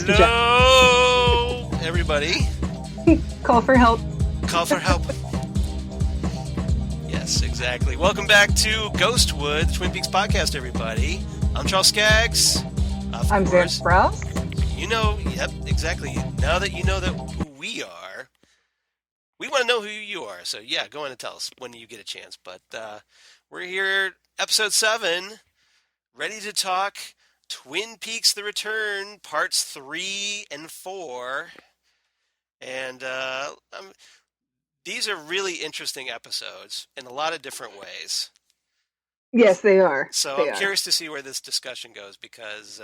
Hello, everybody. Call for help. Call for help. Yes, exactly. Welcome back to Ghostwood, the Twin Peaks podcast, everybody. I'm Charles Skaggs. I'm Sprouse. You know, yep, exactly. Now that you know who we are, we want to know who you are. So, yeah, go on and tell us when you get a chance. But we're here, episode 7, ready to talk Twin Peaks The Return, parts 3 and 4. And these are really interesting episodes in a lot of different ways. Yes, they are. So I'm curious to see where this discussion goes because,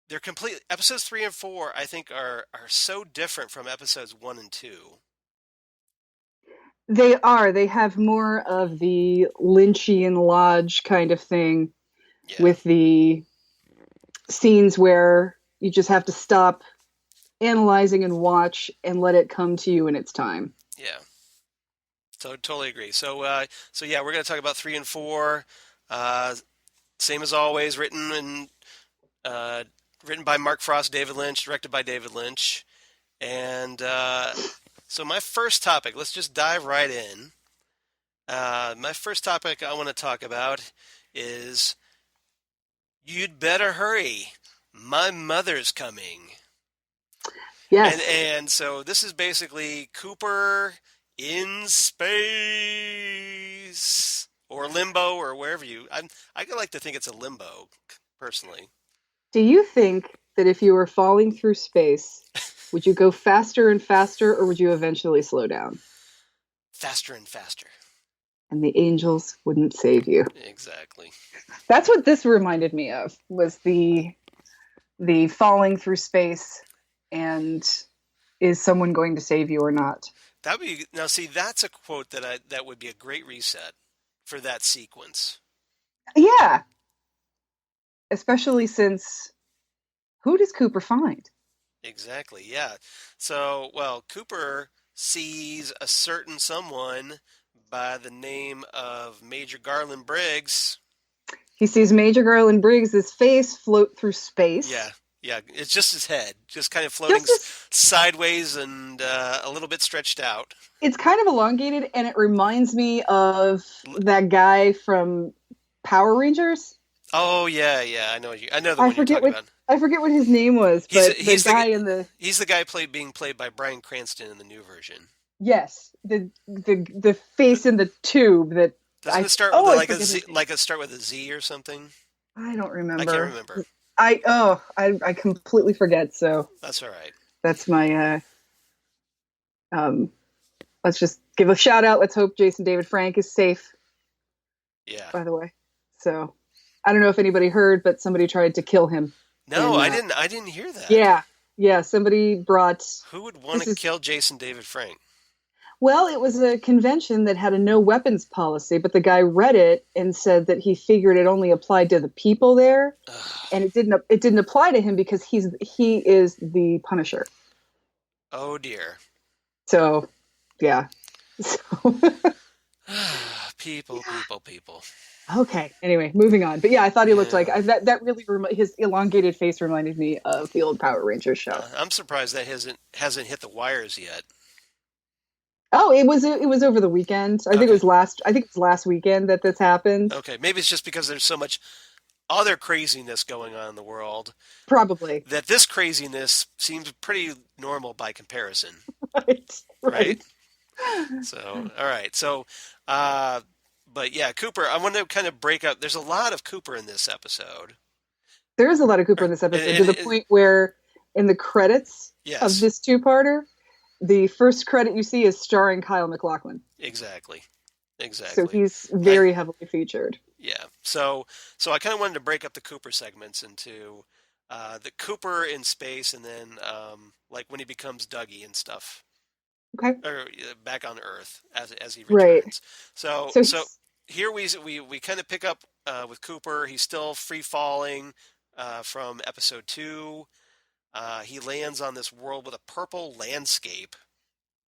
they're complete. Episodes 3 and 4, I think, are so different from episodes 1 and 2. They are. They have more of the Lynchian lodge kind of thing with the scenes where you just have to stop analyzing and watch and let it come to you in its time. Yeah. So totally agree. So we're going to talk about 3 and 4. Same as always, written by Mark Frost, David Lynch, directed by David Lynch. And so my first topic, let's just dive right in. My first topic I want to talk about is You'd Better Hurry. My Mother's Coming. Yes. And so this is basically Cooper in space or limbo or wherever I like to think it's a limbo, personally. Do you think that if you were falling through space, would you go faster and faster, or would you eventually slow down? Faster and faster. And the angels wouldn't save you. Exactly. That's what this reminded me of, was the falling through space and is someone going to save you or not? That's a quote that would be a great reset for that sequence. Yeah. Especially since, who does Cooper find? Exactly, yeah. So, Cooper sees a certain someone by the name of Major Garland Briggs. He sees Major Garland Briggs' face float through space. Yeah, it's just his head, just kind of floating sideways and a little bit stretched out. It's kind of elongated, and it reminds me of that guy from Power Rangers. Oh yeah, I know the one you're talking about. I forget what his name was, but he's the guy he's the guy being played by Bryan Cranston in the new version. Yes, the face in the tube that doesn't it start with start with a Z or something? I don't remember. I can't remember. I completely forget. So that's all right. That's my let's just give a shout out. Let's hope Jason David Frank is safe. Yeah. By the way, so I don't know if anybody heard, but somebody tried to kill him. No, I didn't. I didn't hear that. Yeah. Somebody brought. Who would want to kill Jason David Frank? Well, it was a convention that had a no weapons policy, but the guy read it and said that he figured it only applied to the people there, and it didn't apply to him because he is the Punisher. Oh dear. So, yeah. People. Okay. Anyway, moving on. But yeah, I thought he looked like that. Really, his elongated face reminded me of the old Power Rangers show. I'm surprised that hasn't hit the wires yet. Oh, it was over the weekend. I think it was last weekend that this happened. Okay, maybe it's just because there's so much other craziness going on in the world. Probably. That this craziness seems pretty normal by comparison. Right. So, all right. So, but yeah, Cooper, I want to kind of break up. There's a lot of Cooper in this episode. There is a lot of Cooper in this episode, to the point where in the credits of this two-parter, the first credit you see is starring Kyle MacLachlan. Exactly. So he's very heavily featured. Yeah. So I kind of wanted to break up the Cooper segments into the Cooper in space, and then like when he becomes Dougie and stuff. Okay. Or back on Earth as he returns. Right. So here we kind of pick up with Cooper. He's still free falling from episode 2. He lands on this world with a purple landscape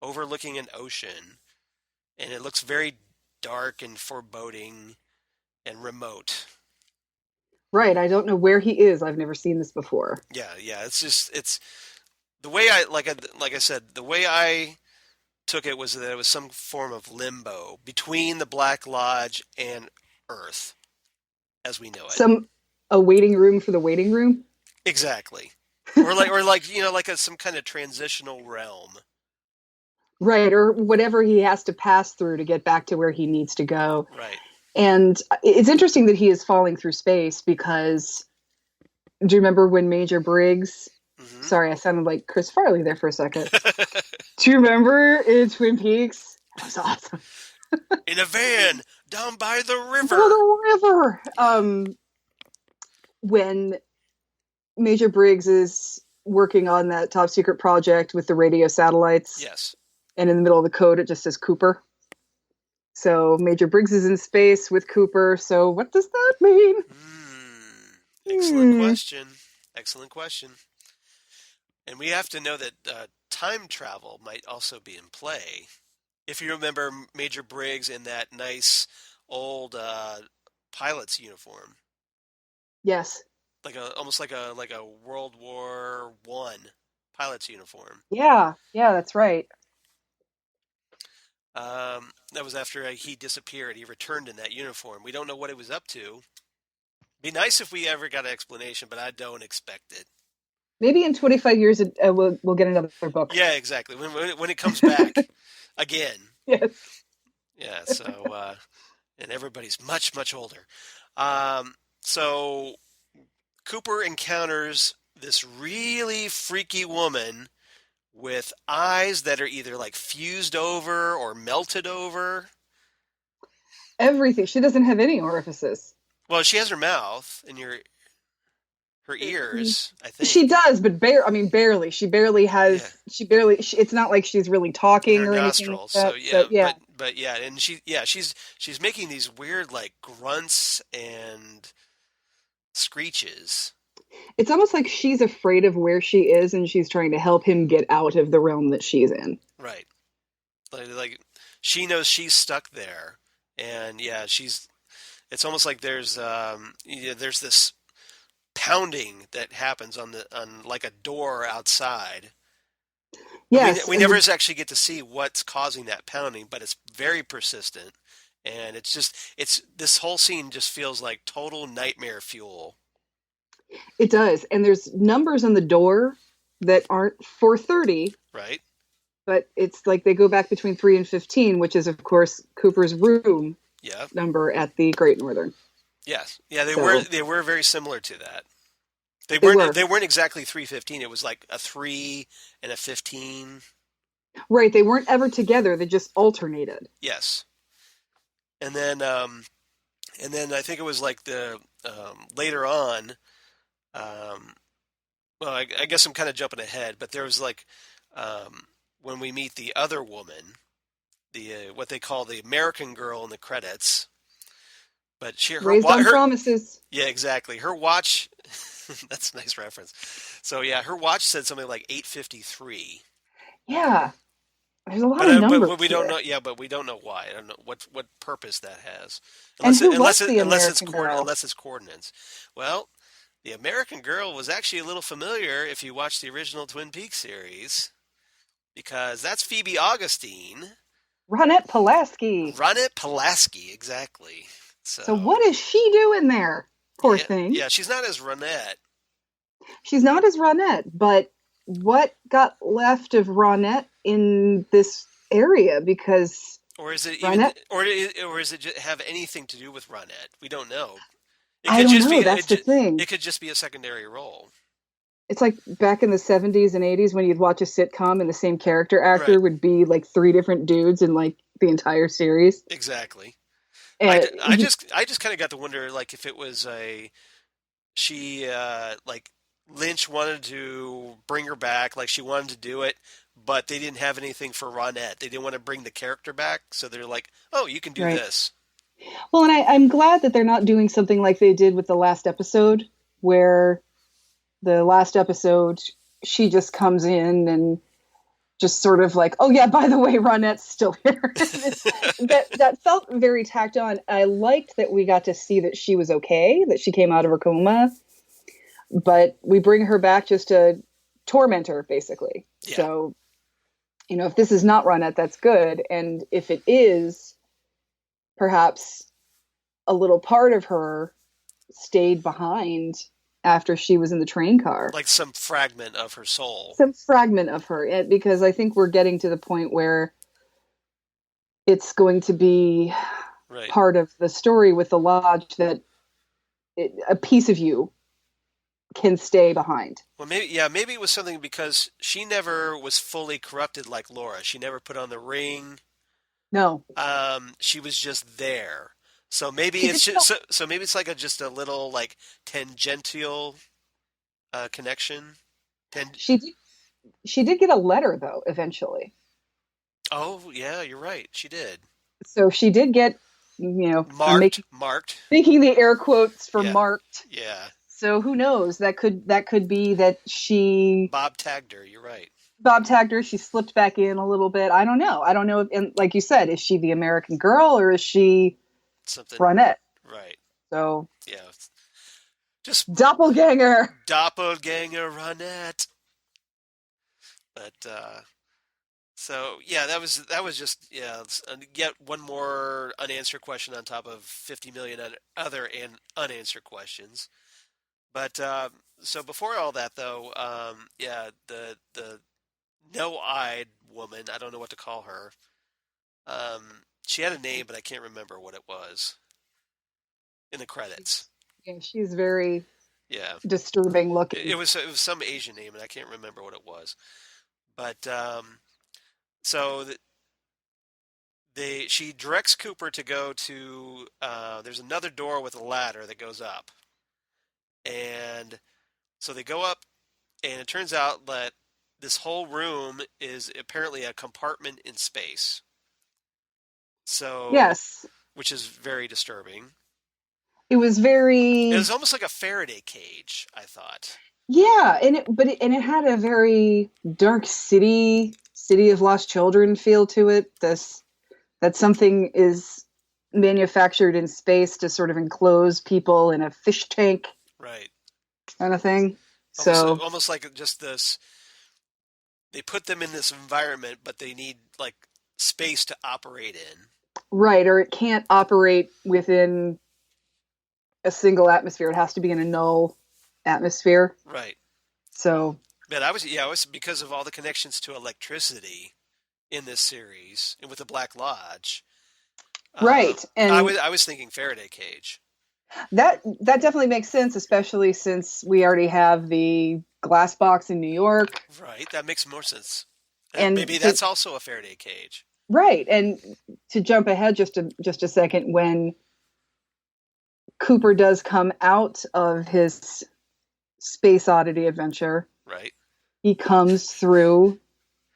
overlooking an ocean, and it looks very dark and foreboding and remote. Right. I don't know where he is. I've never seen this before. Yeah, yeah. It's the way like I said, the way I took it was that it was some form of limbo between the Black Lodge and Earth as we know it. Some a waiting room for the waiting room. Exactly. Or like like some kind of transitional realm. Right, or whatever he has to pass through to get back to where he needs to go. Right. And it's interesting that he is falling through space because do you remember when Major Briggs? Hmm. Sorry, I sounded like Chris Farley there for a second. Do you remember in Twin Peaks? That was awesome. In a van down by the By river. the river. When Major Briggs is working on that top secret project with the radio satellites. Yes. And in the middle of the code, it just says Cooper. So Major Briggs is in space with Cooper. So what does that mean? Excellent question. Excellent question. And we have to know that time travel might also be in play. If you remember Major Briggs in that nice old pilot's uniform. Yes. Almost like a World War I pilot's uniform. Yeah, that's right. That was after he disappeared. He returned in that uniform. We don't know what he was up to. Be nice if we ever got an explanation, but I don't expect it. Maybe in 25 years we'll get another book. Yeah, exactly. When it comes back again. Yes. Yeah. So and everybody's much older. So Cooper encounters this really freaky woman with eyes that are either like fused over or melted over. Everything. She doesn't have any orifices. Well, she has her mouth and her ears, I think. She does, but barely. She barely has. Yeah. She barely. It's not like she's really talking or nostrils, anything. Like that, so yeah, but yeah, and she's making these weird like grunts and screeches. It's almost like she's afraid of where she is, and she's trying to help him get out of the realm that she's in. Right. Like she knows she's stuck there, and yeah, it's almost like there's this pounding that happens on like a door outside. Yes, we never actually get to see what's causing that pounding, but it's very persistent, and it's this whole scene just feels like total nightmare fuel. It does, and there's numbers on the door that aren't 430, right? But it's like they go back between 3 and 15, which is of course Cooper's room. Yeah. Number at the Great Northern. Yes. Yeah, they were very similar to that. They weren't exactly 315. It was like a 3 and a 15. Right, they weren't ever together. They just alternated. Yes. And then I think it was like the later on well, I guess I'm kind of jumping ahead, but there was like when we meet the other woman, the what they call the American girl in the credits. But raised on promises. Yeah, exactly. Her watch. That's a nice reference. So yeah, her watch said something like 8:53. Yeah, there's a lot of numbers. But we don't know. Yeah, but we don't know why. I don't know what purpose that has. Unless it's coordinates. Well, the American Girl was actually a little familiar if you watch the original Twin Peaks series, because that's Phoebe Augustine. Ronette Pulaski. Ronette Pulaski, exactly. So what is she doing there? Poor thing. Yeah, she's not as Ronette. She's not as Ronette, but what got left of Ronette in this area? Because or is it Ronette, or is it just have anything to do with Ronette? We don't know. I don't know. That's the thing. It could just be a secondary role. It's like back in the 70s and 80s when you'd watch a sitcom and the same character actor would be like 3 different dudes in like the entire series. Exactly. I just kind of got to wonder, like, if it was like Lynch wanted to bring her back, like she wanted to do it, but they didn't have anything for Ronette. They didn't want to bring the character back, so they're like, oh, you can do this. Well, and I'm glad that they're not doing something like they did with the last episode, where the last episode she just comes in and just sort of like, oh yeah, by the way, Ronette's still here. that felt very tacked on. I liked that we got to see that she was okay, that she came out of her coma, but we bring her back just to torment her, basically. Yeah. So, if this is not Ronette, that's good. And if it is, perhaps a little part of her stayed behind after she was in the train car. Like some fragment of her soul. Some fragment of her. Because I think we're getting to the point where it's going to be part of the story with the lodge that a piece of you can stay behind. Well, maybe it was something because she never was fully corrupted like Laura. She never put on the ring. No. She was just there. So maybe it's just, so maybe it's like just a little like tangential connection. She did get a letter though eventually. Oh yeah, you're right. She did. So she did get, marked. Making the air quotes for marked. Yeah. So who knows? That could be that she Bob tagged her. You're right. Bob tagged her. She slipped back in a little bit. I don't know. And like you said, is she the American girl or is she something Ronette? Right. So yeah, just doppelganger Ronette. But so yeah, that was just yet one more unanswered question on top of 50 million other unanswered questions. But so before all that though, the no-eyed woman, I don't know what to call her. She had a name, but I can't remember what it was in the credits. Yeah, she's very disturbing looking. It was some Asian name, and I can't remember what it was. But so she directs Cooper to go to. There's another door with a ladder that goes up, and so they go up, and it turns out that this whole room is apparently a compartment in space. So yes, which is very disturbing. It was almost like a Faraday cage, I thought. Yeah, and it had a very dark city of lost children feel to it. That something is manufactured in space to sort of enclose people in a fish tank, right? Kind of thing. Almost like just this. They put them in this environment, but they need like space to operate in. Right, or it can't operate within a single atmosphere. It has to be in a null atmosphere. Right. So. But I was because of all the connections to electricity in this series and with the Black Lodge. Right, and I was thinking Faraday cage. That definitely makes sense, especially since we already have the glass box in New York. Right, that makes more sense. And maybe that's also a Faraday cage. Right, and to jump ahead just a second, when Cooper does come out of his space oddity adventure, right, he comes through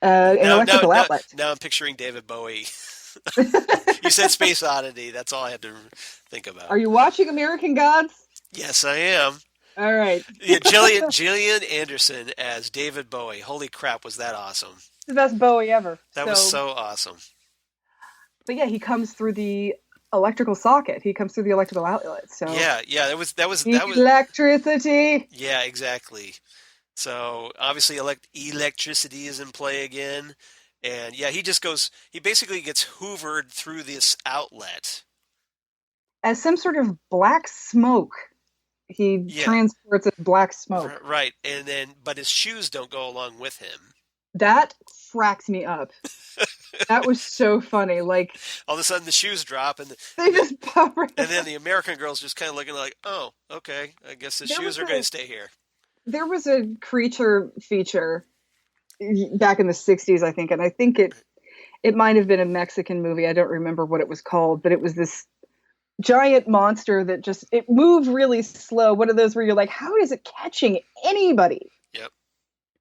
an electrical outlet. Now I'm picturing David Bowie. You said space oddity. That's all I had to think about. Are you watching American Gods? Yes, I am. All right. Yeah, Gillian Anderson as David Bowie. Holy crap, was that awesome? The best Bowie ever. That was so awesome. But yeah, he comes through the electrical socket. He comes through the electrical outlet. So yeah, that was electricity. Yeah, exactly. So obviously electricity is in play again. And yeah, he basically gets hoovered through this outlet. As some sort of black smoke. He transports as black smoke. Right. But his shoes don't go along with him. That cracks me up. That was so funny. Like, all of a sudden the shoes drop and they just pop right and then the American girl's just kind of looking like, oh, okay, I guess the shoes are going to stay here. There was a creature feature back in the 60s, I think, and I think it might have been a Mexican movie. I don't remember what it was called, but it was this giant monster that it moved really slow. One of those where you're like, how is it catching anybody? Yep.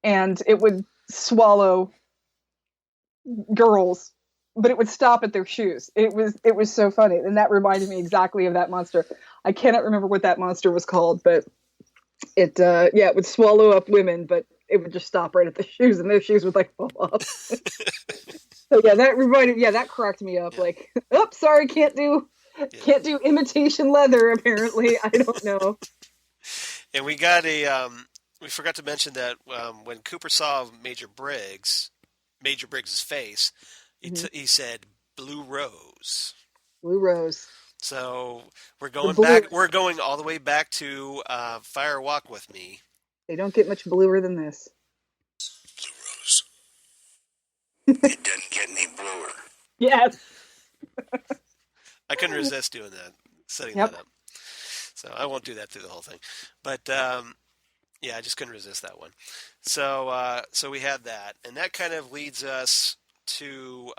And it would swallow girls, but it would stop at their shoes. It was so funny, and that reminded me exactly of that monster. I cannot remember what that monster was called, but it would swallow up women, but it would just stop right at the shoes, and those shoes would like fall off. So yeah, that cracked me up. Yeah. Like, oh, sorry, can't do imitation leather. Apparently, I don't know. And we got we forgot to mention that when Cooper saw Major Briggs's face, Mm-hmm. he said blue rose. Blue rose. So we're The going blue. back. We're going all the way back to Fire Walk with Me. They don't get much bluer than this. Blue rose. It doesn't get any bluer. Yes. I couldn't resist doing that, setting Yep. that up. So I won't do that through the whole thing. But yeah, I just couldn't resist that one. So we had that, and that kind of leads us to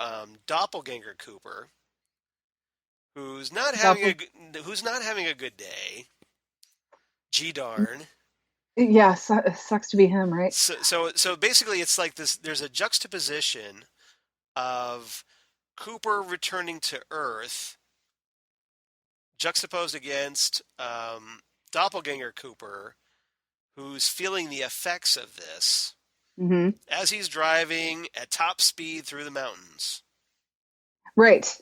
Doppelganger Cooper, who's not having a good day. Gee darn. Yeah, it sucks to be him, right? So basically, it's like this. There's a juxtaposition of Cooper returning to Earth, juxtaposed against Doppelganger Cooper, who's feeling the effects of this Mm-hmm. as he's driving at top speed through the mountains. Right.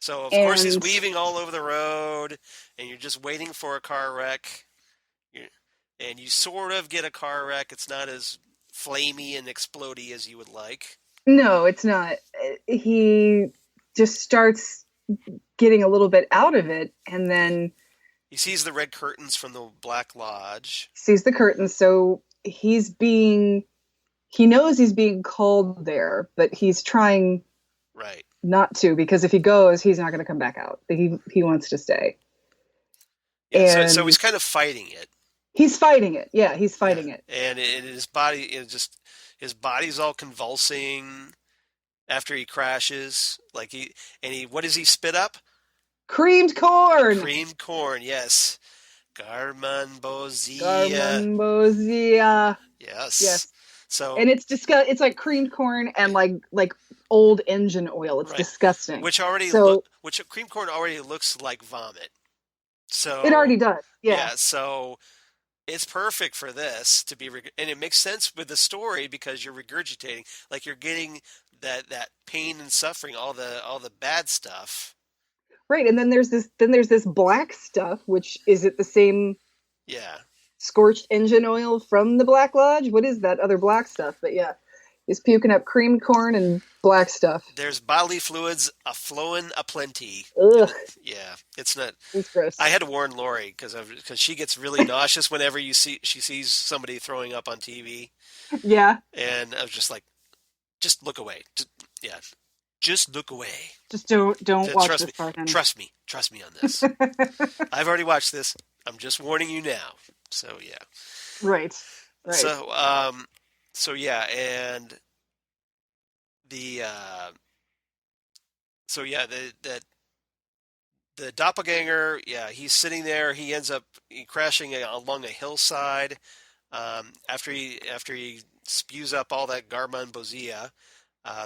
So, of course, he's weaving all over the road, and you're just waiting for a car wreck. And you sort of get a car wreck. It's not as flamey and explodey as you would like. No, it's not. He just starts getting a little bit out of it, and then he sees the red curtains from the Black Lodge. Sees the curtains, so he knows he's being called there, but he's trying not to, because if he goes, he's not going to come back out. He wants to stay. Yeah, so he's kind of fighting it. He's fighting it. Yeah, he's fighting it. And his body, his body's all convulsing after he crashes. Like what does he spit up? Creamed corn. Creamed corn, yes. Garmonbozia. Garmonbozia. Yes. Yes. So, and it's it's like creamed corn and like old engine oil. It's disgusting. Which creamed corn already looks like vomit. So it already does. Yeah. So it's perfect for this to be, and it makes sense with the story because you're regurgitating, like you're getting that pain and suffering, all the bad stuff. Right, and then there's this black stuff, which is it the same? Yeah. Scorched engine oil from the Black Lodge. What is that other black stuff? But yeah, he's puking up creamed corn and black stuff. There's bodily fluids a flowing aplenty. Ugh. Yeah, it's not. It's gross. I had to warn Lori because she gets really nauseous whenever she sees somebody throwing up on TV. Yeah. And I was just like, just look away. Just look away. Just don't watch this part. Trust me on this. I've already watched this. I'm just warning you now. So yeah. Right. So yeah, and the the doppelganger, yeah, he's sitting there. He ends up crashing along a hillside after he spews up all that Garmonbozia.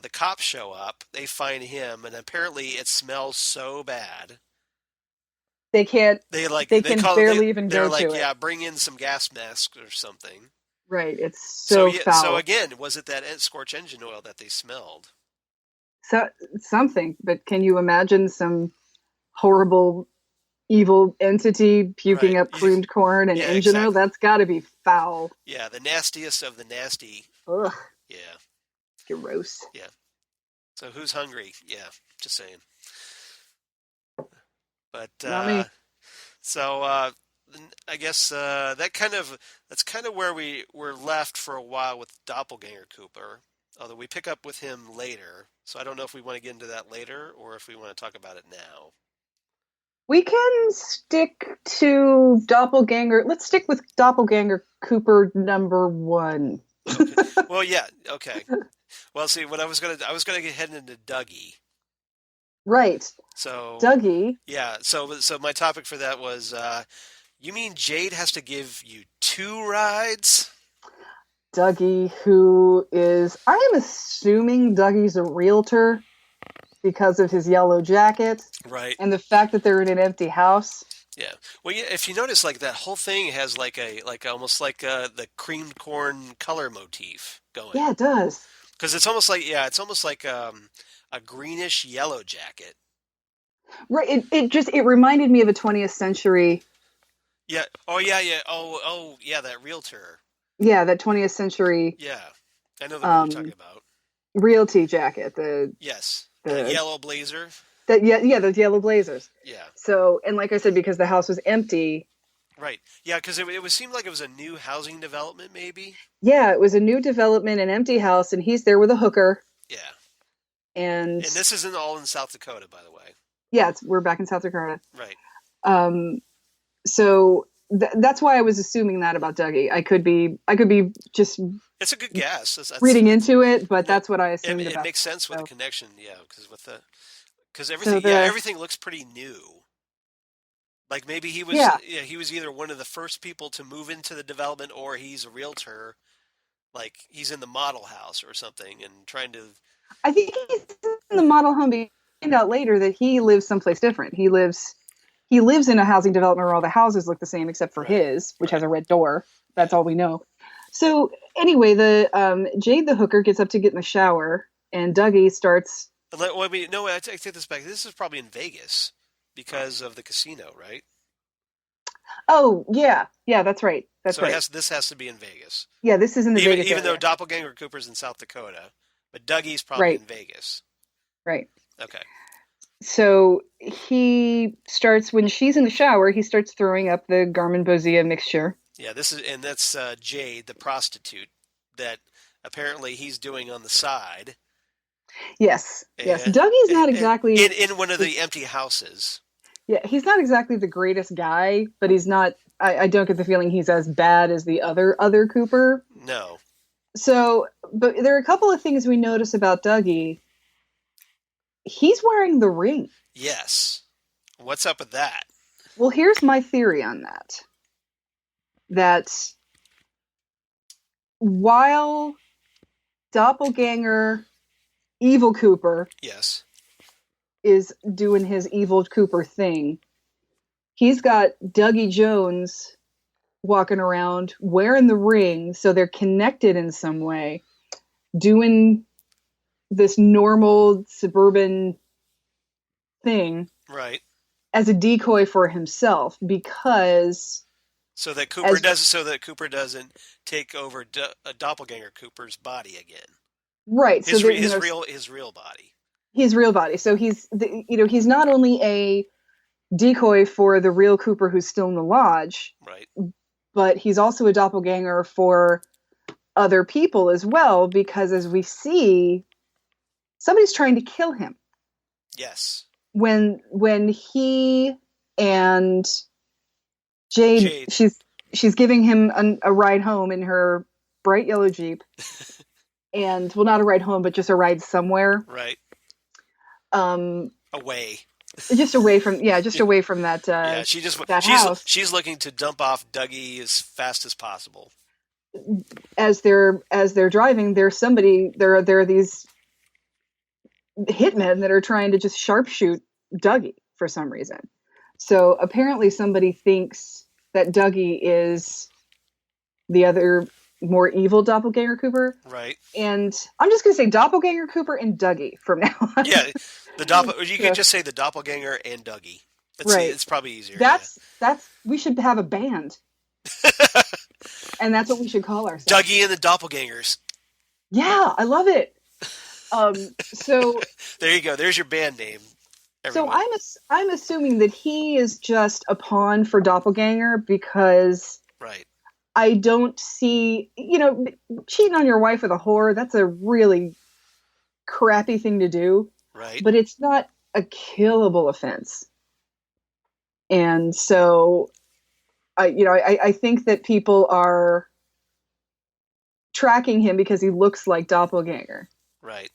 The cops show up. They find him, and apparently it smells so bad. They can't. They can barely even go to it. They're like, yeah, bring in some gas masks or something. Right. It's so foul. So again, was it that scorched engine oil that they smelled? So something, but can you imagine some horrible, evil entity puking up creamed corn and engine oil? That's got to be foul. Yeah, the nastiest of the nasty. Ugh. Yeah. Gross. Yeah. So who's hungry? Yeah, just saying. But not me. So I guess that's kind of where we're left for a while with Doppelganger Cooper. Although we pick up with him later, so I don't know if we want to get into that later or if we want to talk about it now. We can stick to Doppelganger. Let's stick with Doppelganger Cooper number 1. Okay. Well, yeah. Okay. Well, see, what I was gonna get heading into Dougie. Right. So Dougie. Yeah. So my topic for that was, you mean Jade has to give you 2 rides? Dougie, who is, I am assuming Dougie's a realtor because of his yellow jacket. Right. And the fact that they're in an empty house. Yeah. Well, yeah, if you notice, like that whole thing has like almost like the creamed corn color motif going, Yeah, it does. because it's almost like yeah, it's almost like a greenish yellow jacket. Right. It reminded me of a 20th century. Yeah. Oh yeah, yeah. Oh yeah, that realtor. Yeah, that 20th century Yeah, I know the one you're talking um, about. realty jacket. The Yes, that the yellow blazer. that yeah, those yellow blazers. Yeah. So, and like I said, because the house was empty, Right. Yeah, because it would seem like it was a new housing development, maybe. yeah, it was a new development, an empty house, and he's there with a hooker. Yeah. And And this isn't all in South Dakota, by the way. yeah, we're back in South Dakota. Right. Um, so that's why I was assuming that about Dougie. I could be just It's a good guess. reading into it, but No, that's what I assumed it about. makes sense with the So, connection. Yeah, because so everything, yeah, the everything looks pretty new. Like maybe yeah, he was either one of the first people to move into the development, or he's a realtor, like he's in the model house or something, and trying to. I think he's in the model home. We find out later that he lives someplace different. He lives in a housing development where all the houses look the same except for Right. his, which has Right. a red door. That's Yeah. all we know. So anyway, the Jade the hooker gets up to get in the shower, and Dougie starts. Well, I mean, no, I take this back. This is probably in Vegas because of the casino, right? Oh yeah, yeah, that's right, that's So right. this has to be in Vegas. Yeah, this is in the Vegas Even though area. Doppelganger Cooper's in South Dakota, but Dougie's probably Right, in Vegas. right. Okay. So he starts when she's in the shower. He starts throwing up the Garmin Bozia mixture. Yeah, that's Jade, the prostitute, that apparently he's doing on the side, Yes, yes. and, Dougie's not exactly. in one of the empty houses. Yeah, he's not exactly the greatest guy, but he's not. I don't get the feeling he's as bad as the other Cooper. No. So, but there are a couple of things we notice about Dougie. He's wearing the ring. Yes. What's up with that? Well, here's my theory on that. That while Doppelganger Evil Cooper Yes. is doing his Evil Cooper thing, he's got Dougie Jones walking around wearing the ring, so they're connected in some way, doing this normal suburban thing Right. as a decoy for himself, because as So that Cooper doesn't take over a Doppelganger Cooper's body again. right, so that His real body. his real body. So he's not only a decoy for the real Cooper who's still in the lodge, Right. but he's also a doppelganger for other people as well, because as we see, somebody's trying to kill him. Yes. When he and Jade. She's giving him a ride home in her bright yellow Jeep, and well, not a ride home, but just a ride somewhere. Right. Away. Just away from away from that. Yeah, that house. She's looking to dump off Dougie as fast as possible. As they're driving, there are these hitmen that are trying to just sharpshoot Dougie for some reason. So apparently somebody thinks that Dougie is the other more evil doppelganger Cooper. Right. And I'm just going to say doppelganger Cooper and Dougie from now on. Yeah, you can just say the doppelganger and Dougie. Right. It's probably easier. That's we should have a band. And that's what we should call ourselves. Dougie and the Doppelgangers. Yeah, I love it. So there you go. There's your band name. Everyone. So I'm assuming that he is just a pawn for Doppelganger, because right. I don't see, cheating on your wife with a whore, that's a really crappy thing to do. Right. But it's not a killable offense. And so, I think that people are tracking him because he looks like Doppelganger. Right.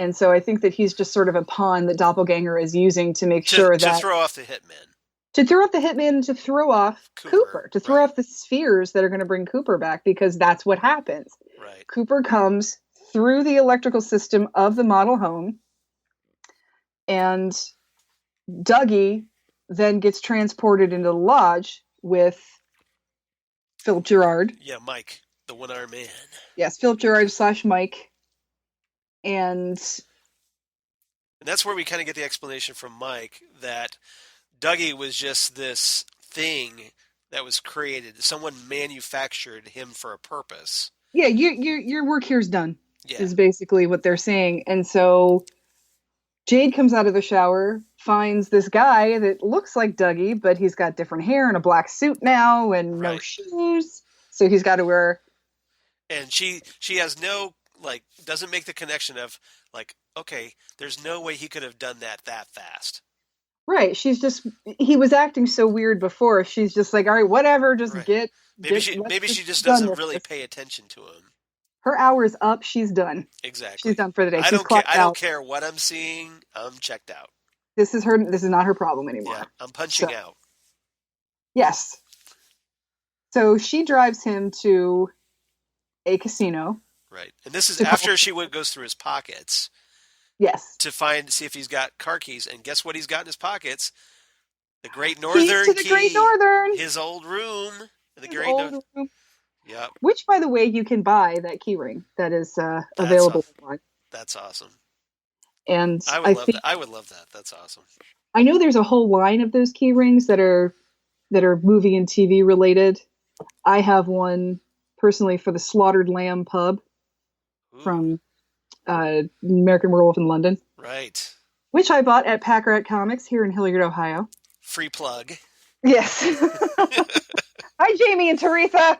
And so I think that he's just sort of a pawn that Doppelganger is using to make sure that... To throw off the hitmen. To throw off the hitmen, to throw off Cooper, to throw off the spheres that are going to bring Cooper back, because that's what happens. Right. Cooper comes through the electrical system of the model home, and Dougie then gets transported into the lodge with Philip Gerard. Yeah, Mike, the one-armed man. Yes, Philip Gerard / Mike. And that's where we kind of get the explanation from Mike that Dougie was just this thing that was created. Someone manufactured him for a purpose. Yeah, your work here's done. Yeah. Is basically what they're saying. And so Jade comes out of the shower, finds this guy that looks like Dougie, but he's got different hair and a black suit now and no shoes. So he's got to wear. And she has no, like, doesn't make the connection of, like, okay, there's no way he could have done that fast. Right. He was acting so weird before. She's just like, all right, whatever, just get. Maybe she just doesn't really pay attention to him. Her hour is up. She's done. Exactly. She's done for the day. I don't care what I'm seeing. I'm checked out. This is not her problem anymore. Yeah, I'm punching out. Yes. So she drives him to a casino. Right. And this is after she goes through his pockets. Yes. To see if he's got car keys. And guess what he's got in his pockets? The Great Northern Keys to the Great Northern. His old room. Room. Yep. Which, by the way, you can buy that key ring that is available online. That's awesome. And I would love that. That's awesome. I know there's a whole line of those key rings that are movie and TV related. I have one personally for the Slaughtered Lamb pub from American Werewolf in London. Right. Which I bought at Pack Rat Comics here in Hilliard, Ohio. Free plug. Yes. Hi, Jamie and Teresa.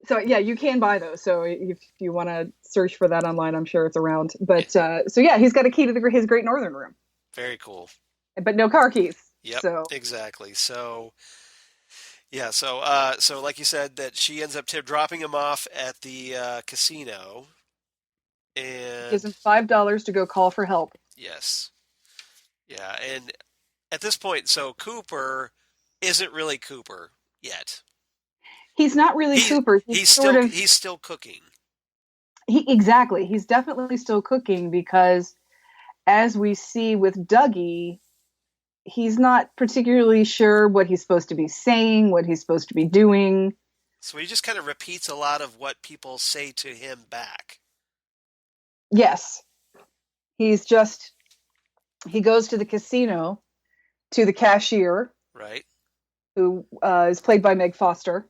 So yeah, you can buy those. So if you want to search for that online, I'm sure it's around. But so yeah, he's got a key to his Great Northern room. Very cool. But no car keys. Yep. So. Exactly. So yeah. So like you said, that she ends up dropping him off at the casino, and gives him $5 to go call for help. Yes. Yeah, and at this point, so Cooper isn't really Cooper yet. He's not really Cooper. He's still cooking. Exactly. He's definitely still cooking because, as we see with Dougie, he's not particularly sure what he's supposed to be saying, what he's supposed to be doing. So he just kind of repeats a lot of what people say to him back. Yes. He goes to the casino, to the cashier. Right. Who is played by Meg Foster,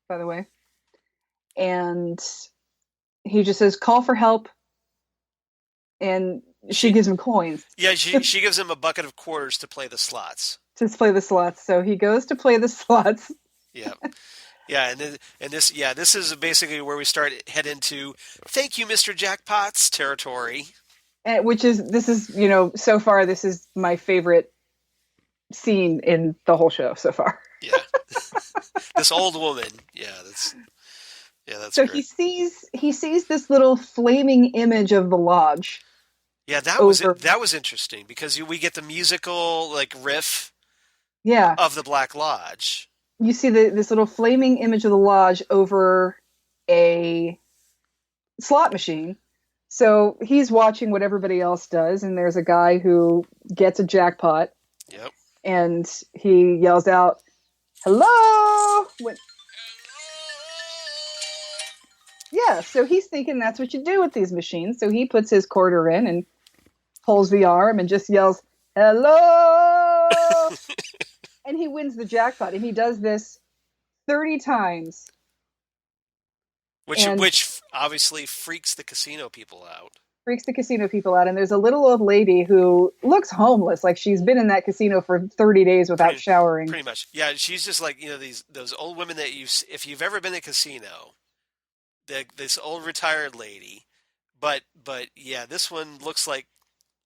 by the way. And he just says, call for help. And she gives him coins. Yeah, she gives him a bucket of quarters to play the slots. So he goes to play the slots. Yeah. Yeah, this is basically where we head into thank you, Mr. Jackpot's territory. So far this is my favorite scene in the whole show so far. Yeah. This old woman. That's so great. he sees this little flaming image of the lodge. Yeah, that was interesting because we get the musical riff of the Black Lodge. You see this little flaming image of the lodge over a slot machine. So he's watching what everybody else does, and there's a guy who gets a jackpot. Yep. And he yells out, "Hello!" Yeah, so he's thinking that's what you do with these machines. So he puts his quarter in and pulls the arm and just yells, "Hello!" And he wins the jackpot. And he does this 30 times. Which obviously freaks the casino people out. And there's a little old lady who looks homeless, like she's been in that casino for 30 days without showering. Pretty much. Yeah, she's just like, those old women that if you've ever been to a casino, this old retired lady, but yeah, this one looks like,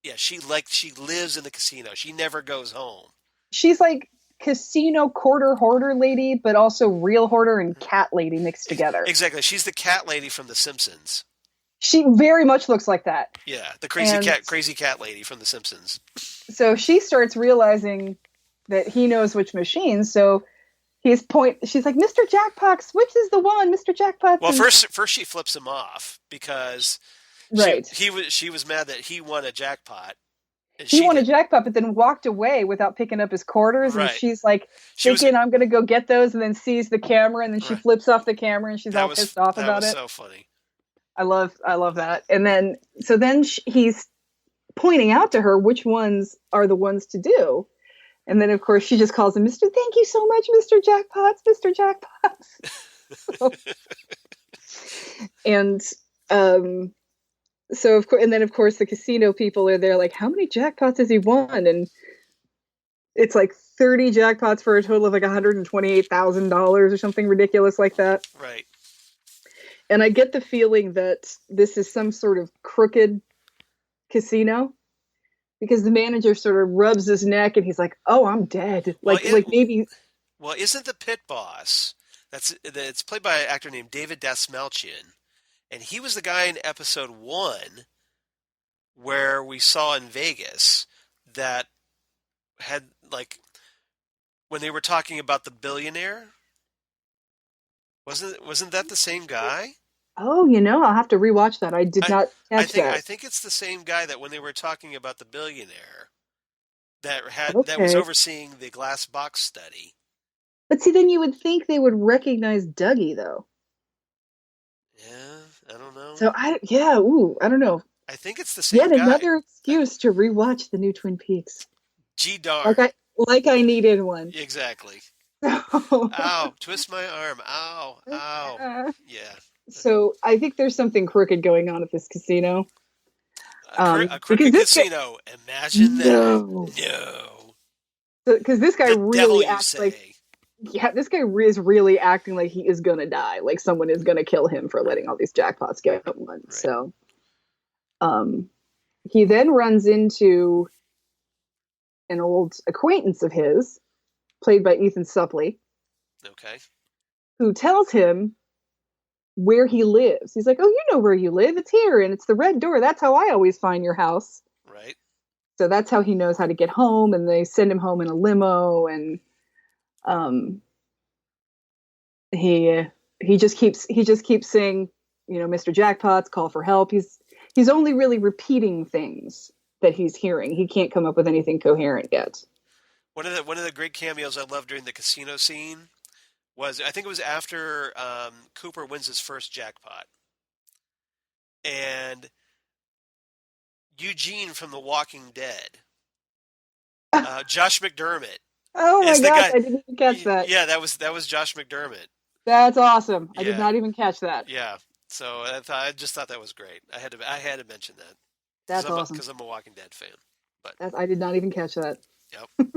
yeah, she lives in the casino. She never goes home. She's like casino quarter hoarder lady, but also real hoarder and cat lady mixed together. Exactly. She's the cat lady from The Simpsons. She very much looks like that. Yeah, the crazy cat lady from The Simpsons. So she starts realizing that he knows which machine, so she's like, "Mr. Jackpot, which is the one, Mr. Jackpot?" Well, first she flips him off because right. she was mad that he won a jackpot. And he she won a didn't. jackpot, but then walked away without picking up his quarters. And Right. she's like She was thinking, I'm going to go get those, and then sees the camera, and then she right. flips off the camera, and she's all pissed off That about was it. so funny. I love that. And then, so then he's pointing out to her which ones are the ones to do. And then, of course, she just calls him Mr. Thank you so much, Mr. Jackpots, Mr. Jackpots. And so, of course, and then, of course, the casino people are there like, how many jackpots has he won? And it's like 30 jackpots for a total of like $128,000 or something ridiculous like that. Right. And I get the feeling that this is some sort of crooked casino, because the manager sort of rubs his neck and he's like, "Oh, I'm dead." Like maybe. Well, isn't the pit boss it's played by an actor named David Dasmalchian, and he was the guy in episode 1 where we saw in Vegas that had like when they were talking about the billionaire. Wasn't that the same guy? Oh, I'll have to rewatch that. I did not catch that. I think it's the same guy that when they were talking about the billionaire that was Okay. overseeing the glass box study. But see, then you would think they would recognize Dougie, though. Yeah, I don't know. So I don't know. I think it's the same Yet guy. another excuse to rewatch the new Twin Peaks. Gee darn. Like I needed one. Exactly. Ow, twist my arm. Ow, ow. Yeah. So I think there's something crooked going on at this casino. A crooked casino. Imagine that. No. Because this guy really acts this guy is really acting like he is gonna die, like someone is gonna kill him for letting all these jackpots get won. Right. So, he then runs into an old acquaintance of his, played by Ethan Suplee. Okay. Who tells him where he lives. He's like, "Oh, you know where you live. It's here, and it's the red door. That's how I always find your house." Right. So that's how he knows how to get home, and they send him home in a limo, and he just keeps saying, Mr. Jackpots, call for help. He's only really repeating things that he's hearing. He can't come up with anything coherent yet. One of the great cameos I loved during the casino scene was, I think it was after Cooper wins his first jackpot, and Eugene from The Walking Dead, Josh McDermott. Oh my gosh, I didn't even catch that. Yeah, that was Josh McDermott. That's awesome. Yeah. I did not even catch that. Yeah, so I just thought that was great. I had to mention that. That's awesome. Because I'm a Walking Dead fan. But I did not even catch that. Yep.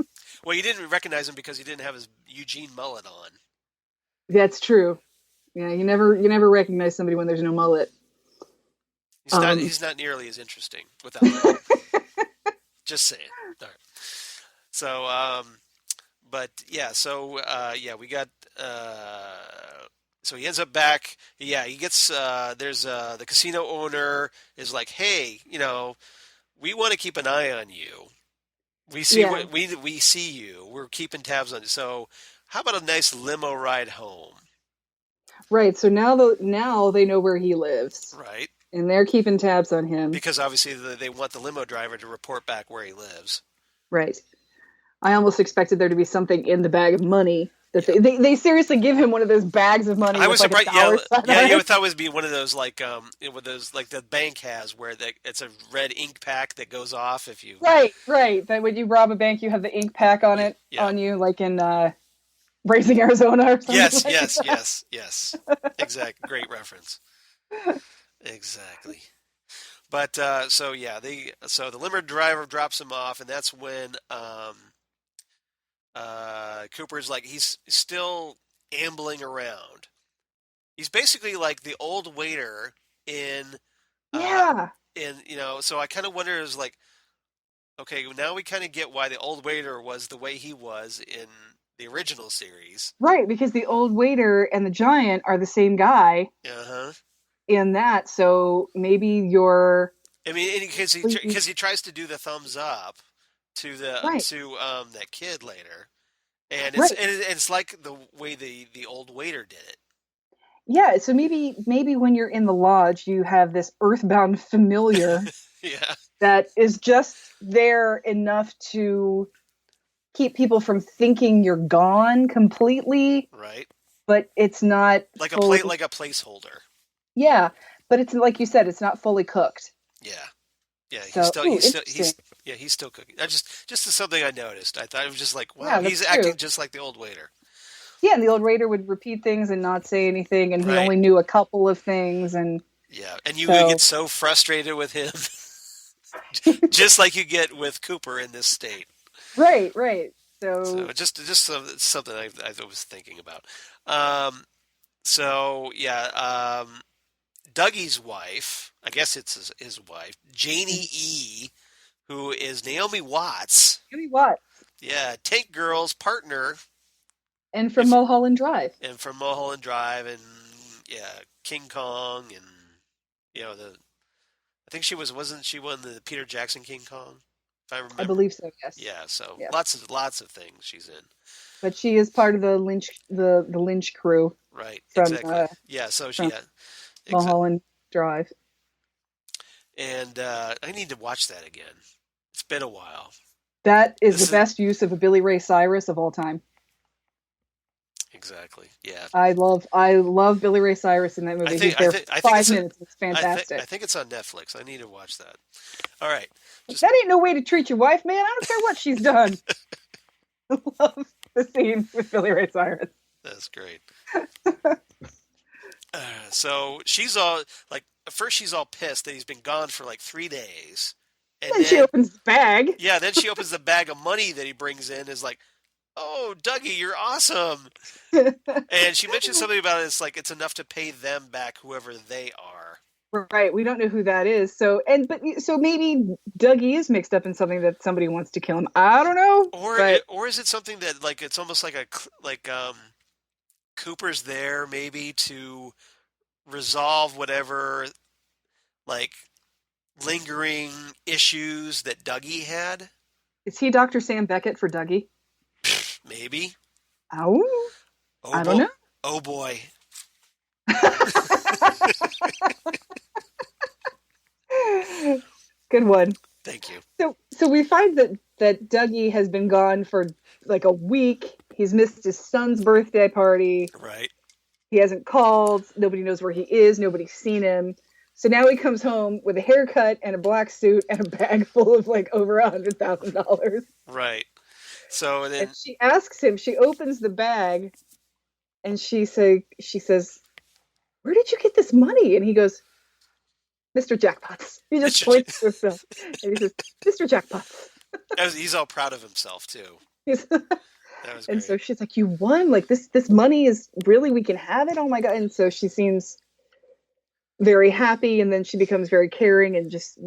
Well, you didn't recognize him because he didn't have his Eugene mullet on. That's true. Yeah, you never recognize somebody when there's no mullet. He's not nearly as interesting without that. Just saying. All right. So, but yeah, so we got. So he ends up back. Yeah, he gets. There's the casino owner is like, hey, we want to keep an eye on you. We see we see you. We're keeping tabs on you. So, how about a nice limo ride home? Right. So now they know where he lives. Right. And they're keeping tabs on him. Because obviously they want the limo driver to report back where he lives. Right. I almost expected there to be something in the bag of money. That they seriously give him one of those bags of money. I was surprised. You thought it would be one of those like the bank has where it's a red ink pack that goes off if you. Right. That when you rob a bank, you have the ink pack on it on you, like in Raising Arizona or something. Yes. Exactly. Great reference. Exactly. But so the limo driver drops him off, and that's when Cooper's like, he's still ambling around. He's basically like the old waiter in so I kind of wonder, is like, okay, now we kind of get why the old waiter was the way he was in the original series. Right, because the old waiter and the giant are the same guy. Uh-huh. In that, so maybe you're. I mean, because he tries to do the thumbs up to that kid later, and it's like the way the old waiter did it. Yeah, so maybe when you're in the lodge, you have this earthbound familiar that is just there enough to keep people from thinking you're gone completely, Right. but it's not Like fully. like a placeholder. Yeah, but it's like you said, it's not fully cooked. Yeah. Yeah, So, ooh, interesting. he's still cooking. I just is something I noticed. I thought it was just like, wow, Yeah, that's he's true. acting just like the old waiter. Yeah, and the old raider would repeat things and not say anything, and he Right. only knew a couple of things, and Yeah, and you would get so so frustrated with him, just like you get with Cooper in this state. right, right. So So something I was thinking about. Um, so yeah, Dougie's wife, I guess it's his wife, Janie E, who is Naomi Watts. Jimmy Watt Yeah, Tank Girl's partner, and from if Mulholland Drive. and from Mulholland Drive, and yeah, King Kong, and the I think wasn't she one the Peter Jackson King Kong, if I I remember. believe so. Yes, Yeah, so yes. lots of things she's in. But she is part of the Lynch crew Right, from exactly. Yeah, so she from yeah, exactly. Mulholland Drive. And I need to watch that again. It's been a while. That is the This is best use of a Billy Ray Cyrus of all time. exactly. Yeah. I love Billy Ray Cyrus in that movie. He's there for I think 5 minutes. It's I fantastic. think it's on Netflix. I need to watch that. All right. Just That ain't no way to treat your wife, man. I don't care what she's done. I love the scene with Billy Ray Cyrus. that's great. So she's all like, at first she's all pissed that he's been gone for like 3 days, and Then she then opens the bag. yeah, then she opens the bag of money that he brings in. Is like, oh, Dougie, you're awesome. And she mentioned something about it's like it's enough to pay them back, whoever they are. Right, we don't know who that is. So maybe Dougie is mixed up in something that somebody wants to kill him. I don't know, but Or is it something that like it's almost like Cooper's there maybe to resolve whatever like lingering issues that Dougie had? is he Dr. Sam Beckett for Dougie? Maybe. Oh, Oh I don't boy. know. Oh boy. Good one. Thank you. So we find that Dougie has been gone for like a week. He's missed his son's birthday party. Right. He hasn't called. Nobody knows where he is. Nobody's seen him. So now he comes home with a haircut and a black suit and a bag full of like over $100,000. Right. So then And she asks him. She opens the bag, and she says, "Where did you get this money?" And he goes, "Mr. Jackpots." He just points to himself, and he says, "Mr. Jackpots." he's all proud of himself too. He's- That was and great. so she's like, "You won! Like this money is really, we can have it. Oh my god!" And so she seems very happy, and then she becomes very caring, and just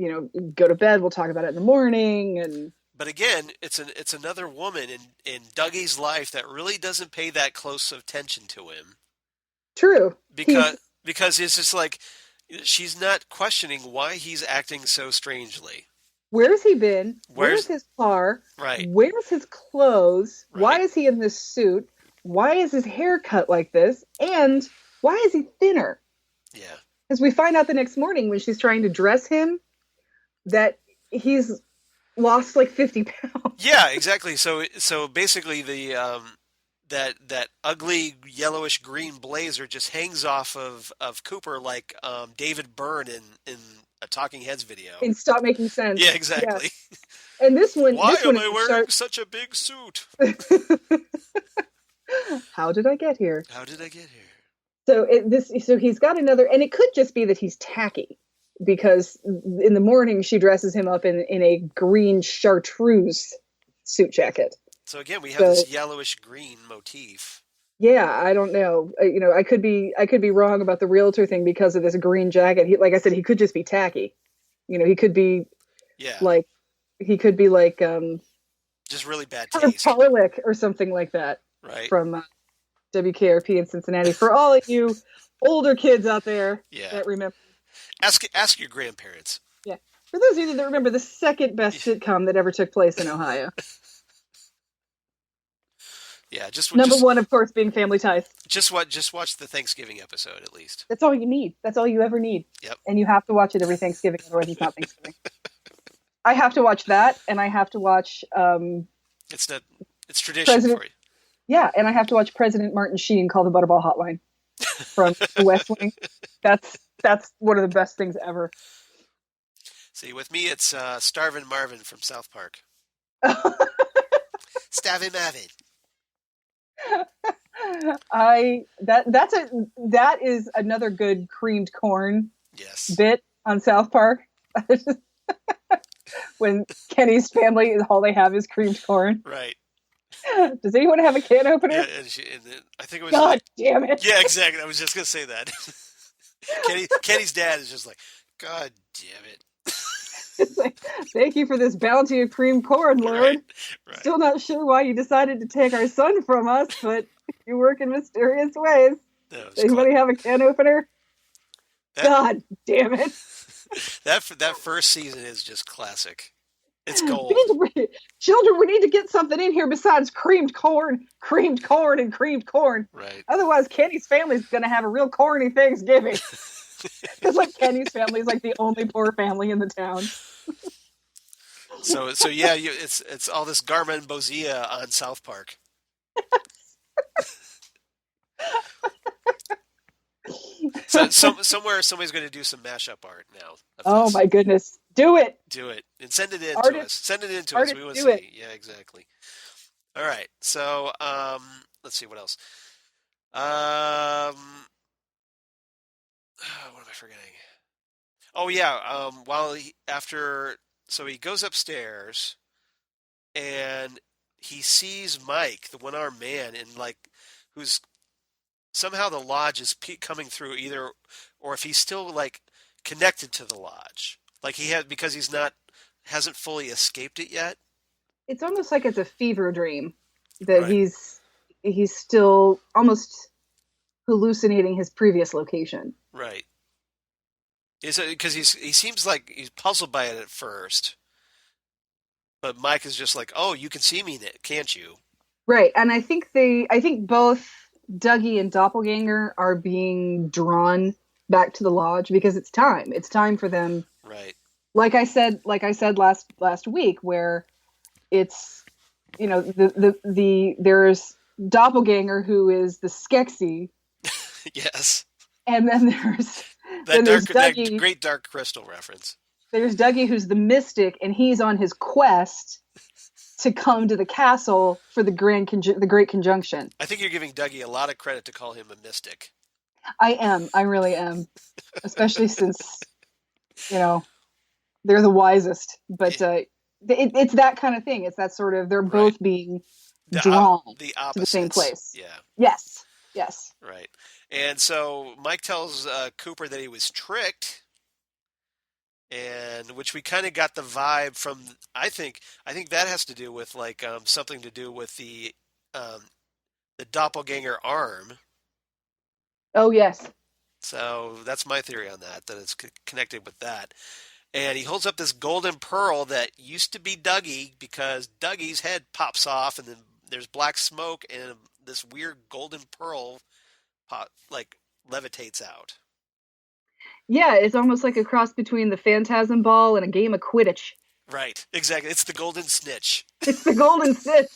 go to bed. We'll talk about it in the morning. And But again, it's another woman in Dougie's life that really doesn't pay that close attention to him true, he's because it's just like she's not questioning why he's acting so strangely. where's he been? Where's Where's his car? right, Where's his clothes? Why right, is he in this suit? Why is his hair cut like this? And why is he thinner? yeah, Because we find out the next morning when she's trying to dress him that he's lost like 50 pounds. yeah, exactly. So basically that ugly yellowish green blazer just hangs off of Cooper like David Byrne in a Talking Heads video. And stop making sense. Yeah, Yeah. exactly. And this one, Why this am one I is wearing such a big suit? How did I get here? How did I get here? So he's got another, and it could just be that he's tacky, because in the morning she dresses him up in a green chartreuse suit jacket. So again, we have So this yellowish green motif. yeah, I don't know. I could be wrong about the realtor thing because of this green jacket. Like I said, he could just be tacky. He could be Yeah, like just really bad Herb taste, Pollick or something like that right? from WKRP in Cincinnati. For all of you older kids out there Yeah. that remember, Ask your grandparents. yeah. For those of you that remember, the second best sitcom that ever took place in Ohio. Yeah, Number one, of course, being Family Ties. just watch the Thanksgiving episode at least. That's all you need. That's all you ever need. Yep. And you have to watch it every Thanksgiving, otherwise it's not Thanksgiving. I have to watch that, and I have to watch It's not. It's tradition President. for you. Yeah, and I have to watch President Martin Sheen call the Butterball Hotline from The West Wing. That's one of the best things ever. See, with me, it's Starvin' Marvin from South Park. Starvin' Marvin. That is another good creamed corn Yes. bit on South Park. When Kenny's family, all they have is creamed corn. Right. Does anyone have a can opener? Yeah, and then, I think it was God like, damn it. yeah, exactly. I was just gonna say that. Kenny's dad is just like, God damn it. It's like, thank you for this bounty of creamed corn, Lord. Right. Still not sure why you decided to take our son from us, but you work in mysterious ways. No, Does anybody have a can opener? God damn it. That first season is just classic. It's gold. Children, we need to get something in here besides creamed corn, and creamed corn. Right. Otherwise, Kenny's family's going to have a real corny Thanksgiving. Because like Kenny's family is like the only poor family in the town. So yeah, it's all this Garmin Bozia on South Park. So somewhere somebody's going to do some mashup art now. Oh my goodness. Do it. Do it. And send it in to us. Send it in to us. We want to see. It. Yeah, exactly. All right. So, let's see what else. What am I forgetting? Oh yeah, so he goes upstairs and he sees Mike, the one-armed man, and like who's somehow the lodge is coming through either, or if he's still like connected to the lodge, like because he's hasn't fully escaped it yet. It's almost like it's a fever dream that he's still almost hallucinating his previous location. Right. Is it because he seems like he's puzzled by it at first, but Mike is just like, "Oh, you can see me, can't you?" Right, and I think both Dougie and Doppelganger are being drawn back to the lodge because it's time. It's time for them. Right. Like I said last week, where it's there's Doppelganger who is the Skeksis. Yes. And then there's that great Dark Crystal reference. There's Dougie who's the mystic, and he's on his quest to come to the castle for the Great Conjunction. I think you're giving Dougie a lot of credit to call him a mystic. I am. I really am. Especially since, they're the wisest. But it's that kind of thing. It's that sort of, they're both being drawn to the same place. Yeah. Yes. Right. And so Mike tells Cooper that he was tricked, and which we kind of got the vibe from. I think that has to do with like something to do with the doppelganger arm. Oh yes. So that's my theory on that it's connected with that. And he holds up this golden pearl that used to be Dougie, because Dougie's head pops off, and then there's black smoke, and this weird golden pearl levitates out. Yeah, it's almost like a cross between the Phantasm Ball and a game of Quidditch. Right, exactly. It's the golden snitch. It's the golden snitch.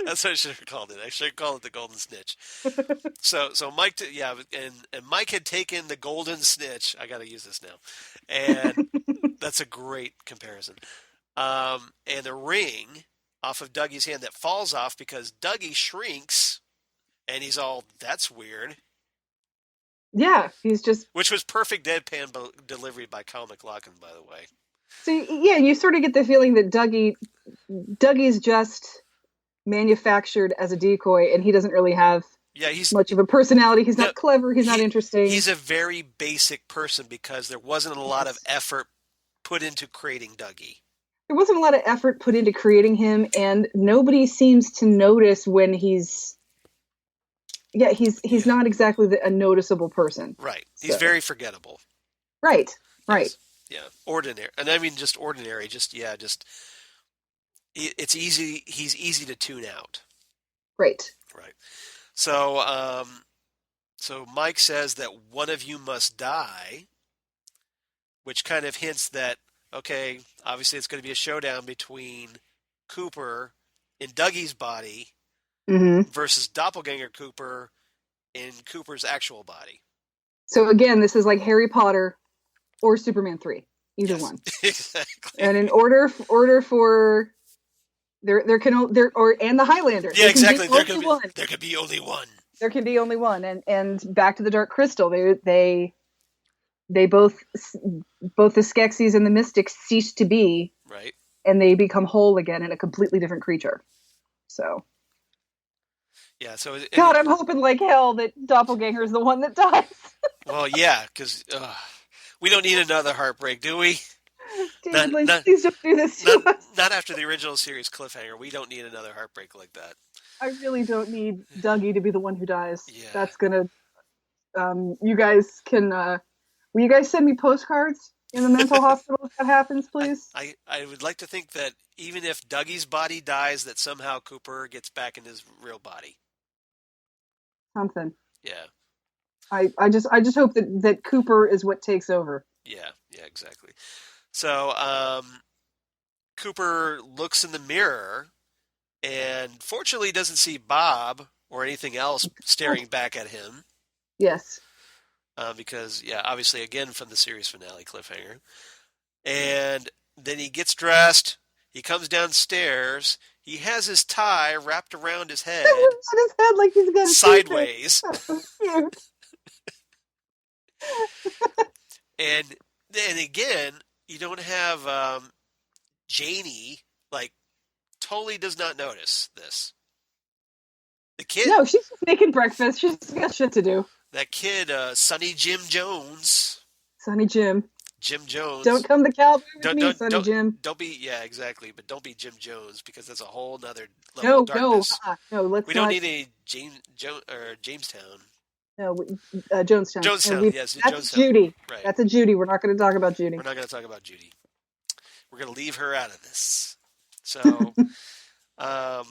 That's what I should have called it. I should have called it the golden snitch. So Mike, and Mike had taken the golden snitch. I got to use this now, and that's a great comparison. And the ring off of Dougie's hand that falls off because Dougie shrinks, and he's all, "That's weird." Yeah, he's just... Which was perfect deadpan delivery by Kyle MacLachlan, by the way. So, yeah, you sort of get the feeling that Dougie's just manufactured as a decoy, and he doesn't really have much of a personality. He's not clever. He's not interesting. He's a very basic person because there wasn't a lot of effort put into creating Dougie. There wasn't a lot of effort put into creating him, and nobody seems to notice when he's not exactly a noticeable person. Right. He's very forgettable. Right. Yes. Yeah. Ordinary. And I mean just ordinary. It's easy. He's easy to tune out. Right. So, so Mike says that one of you must die, which kind of hints that, okay, obviously it's going to be a showdown between Cooper in Dougie's body Hmm. versus Doppelganger Cooper in Cooper's actual body. So again, this is like Harry Potter or Superman 3, either Yes, one. exactly. And in order for there can there or and the Highlander, Yeah, there can be exactly. only one. There could be only one. There can be only one. And back to the Dark Crystal, they both the Skeksis and the Mystics cease to be, Right. and they become whole again in a completely different creature. So, Yeah. So and God, I'm hoping like hell that Doppelganger is the one that dies. well, yeah, because we don't need another heartbreak, do we? David Not Lynch, not please don't do this not to us. not after the original series cliffhanger. We don't need another heartbreak like that. I really don't need Dougie to be the one who dies. Yeah. That's gonna. You guys can. Will you guys send me postcards in the mental hospital if that happens, please? I would like to think that even if Dougie's body dies, that somehow Cooper gets back in his real body. Something. Yeah. I just hope that Cooper is what takes over. Yeah. Yeah. Exactly. So Cooper looks in the mirror and fortunately doesn't see Bob or anything else staring back at him. Yes. Because, yeah, obviously, again, from the series finale cliffhanger. And then he gets dressed. He comes downstairs. He has his tie wrapped around his head On his head like he's got a secret. sideways. So cute. And then again, you don't have Janie, like, totally does not notice this. The kid, No, she's just making breakfast. She's got shit to do. that kid, Sonny Jim Jones. Sonny Jim. Jim Jones. Don't come to California with Don't me, Sonny Jim. don't be, yeah, exactly, but don't be Jim Jones because that's a whole nother level No, of darkness. no, let's We not. don't need a Jamestown. No, Jonestown. No, Jonestown, yes, that's Jonestown. Judy. Right. That's a Judy. We're not going to talk about Judy. We're not going to talk about Judy. We're going to leave her out of this. So, but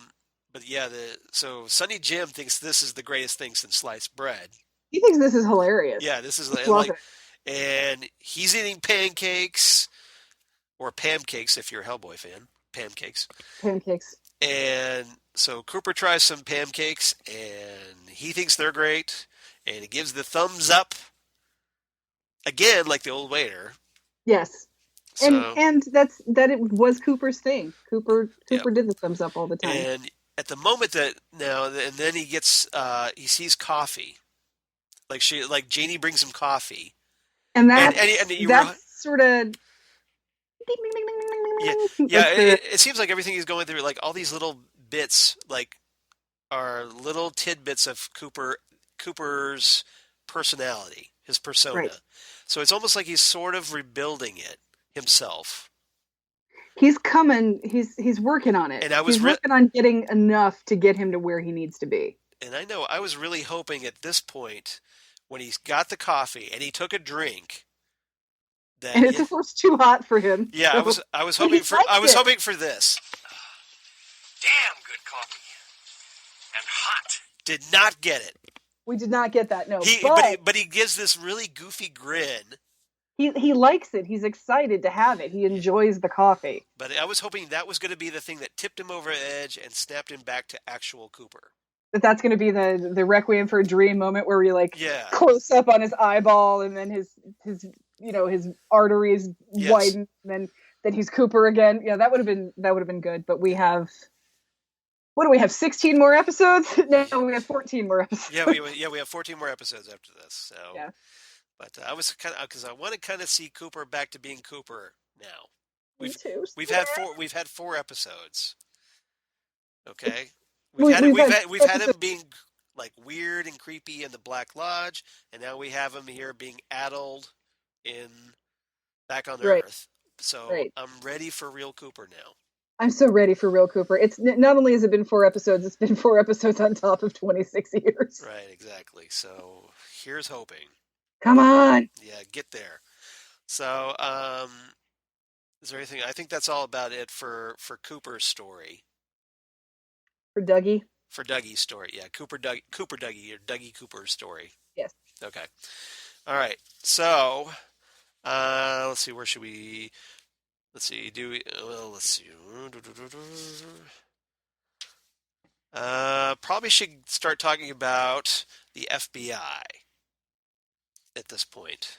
yeah, so Sonny Jim thinks this is the greatest thing since sliced bread. He thinks this is hilarious. Yeah, this is Love like, it. and he's eating pancakes or pancakes if you're a Hellboy fan. Pancakes. Pancakes. And so Cooper tries some pancakes, and he thinks they're great, and he gives the thumbs up again, like the old waiter. Yes. So, And it was Cooper's thing. Cooper yep. did the thumbs up all the time. And at the moment that now, and then he gets he sees coffee, like Janie brings him coffee, And that's sort of. Yeah. It seems like everything he's going through, like all these little bits, like are little tidbits of Cooper's personality, his persona. Right. So it's almost like he's sort of rebuilding it himself. He's coming. He's working on it. And he's working on getting enough to get him to where he needs to be. And I know I was really hoping at this point, when he's got the coffee and he took a drink, that and it's of course too hot for him. Yeah, so. I was hoping for this. Damn good coffee. And hot. Did not get it. We did not get that. No, but he gives this really goofy grin. He likes it. He's excited to have it. He enjoys the coffee. But I was hoping that was going to be the thing that tipped him over the edge and snapped him back to actual Cooper. That's going to be the Requiem for a Dream moment where we close up on his eyeball and then his arteries widen and then he's Cooper again. Yeah, that would have been good. But we have. What do we have? 16 more episodes? No, we have 14 more episodes. Yeah, we have 14 more episodes after this. So, yeah. But I was kind of because I want to kind of see Cooper back to being Cooper now. We've had four episodes. Okay, we've had him being like weird and creepy in the Black Lodge, and now we have him here being addled back on Earth. So I'm ready for real Cooper now. I'm so ready for real Cooper. It's not only has it been 4 episodes, it's been 4 episodes on top of 26 years. Right, exactly. So here's hoping. Come on. Yeah, get there. So, is there anything? I think that's all about it for Cooper's story. For Dougie? For Dougie's story, yeah. Cooper Dougie or Dougie Cooper's story. Yes. Okay. All right. So, let's see. Where should we? let's see. Let's see. Probably should start talking about the FBI at this point.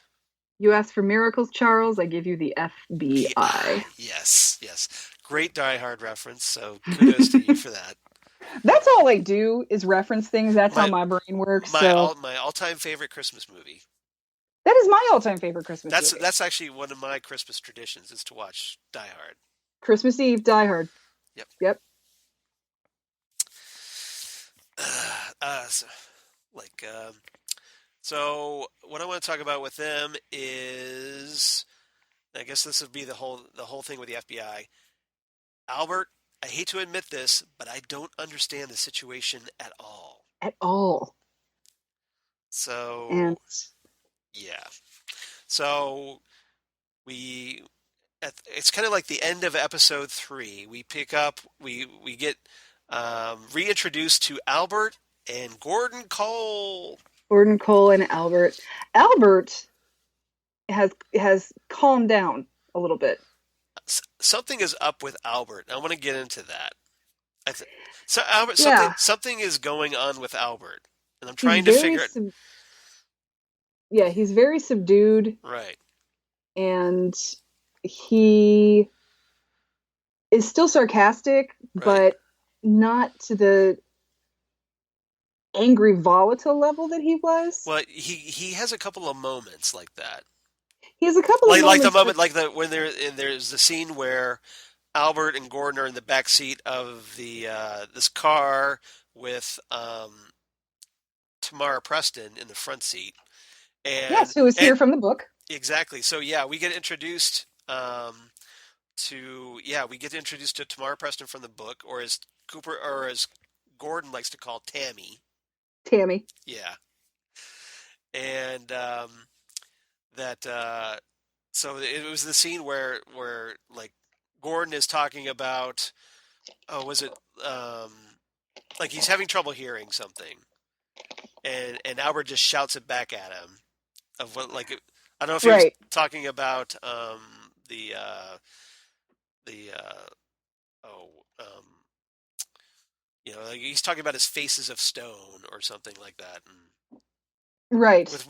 You asked for miracles, Charles. I give you the FBI. Yes, yes. Great Die Hard reference, so kudos to you for that. That's all I do is reference things. That's how My my brain works. So my all-time favorite Christmas movie. that is my all-time favorite Christmas movie. That's actually one of my Christmas traditions is to watch Die Hard. Christmas Eve, Die Hard. Yep. Yep. So, like, so what I want to talk about with them is, I guess this would be the whole thing with the FBI. Albert, I hate to admit this, but I don't understand the situation at all. At all. So, And yeah. So we it's kind of like the end of episode 3. We pick up, we get reintroduced to Albert and Gordon Cole. Gordon Cole and Albert. Albert has calmed down a little bit. Something is up with Albert. I want to get into that. So Albert, Yeah. something is going on with Albert, and I'm He's trying to figure it. Yeah, he's very subdued, Right. and he is still sarcastic, Right. but not to the angry, volatile level that he was. Well, he has a couple of moments like that. He has a couple of Like the moments, moment, like when there's the scene where Albert and Gordon are in the back seat of the this car with Tamara Preston in the front seat, yes, who is here from the book. Exactly. So yeah, we get introduced to Tamara Preston from the book, or as Gordon likes to call Tammy. Tammy. Yeah. And so it was the scene where like Gordon is talking about, was it like he's having trouble hearing something, and Albert just shouts it back at him of what, like, I don't know if he was talking about the oh like he's talking about his faces of stone or something like that, and right, with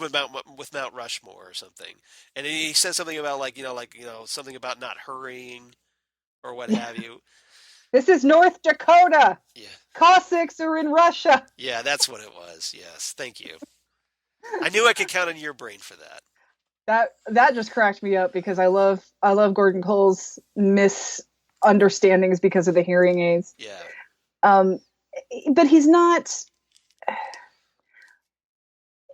Mount Rushmore or something, and he says something about something about not hurrying or what have you. This is North Dakota. Yeah, Cossacks are in Russia. Yeah, that's what it was. Yes, thank you. I knew I could count on your brain for that. That just cracked me up because I love Gordon Cole's misunderstandings because of the hearing aids. Yeah. But he's not.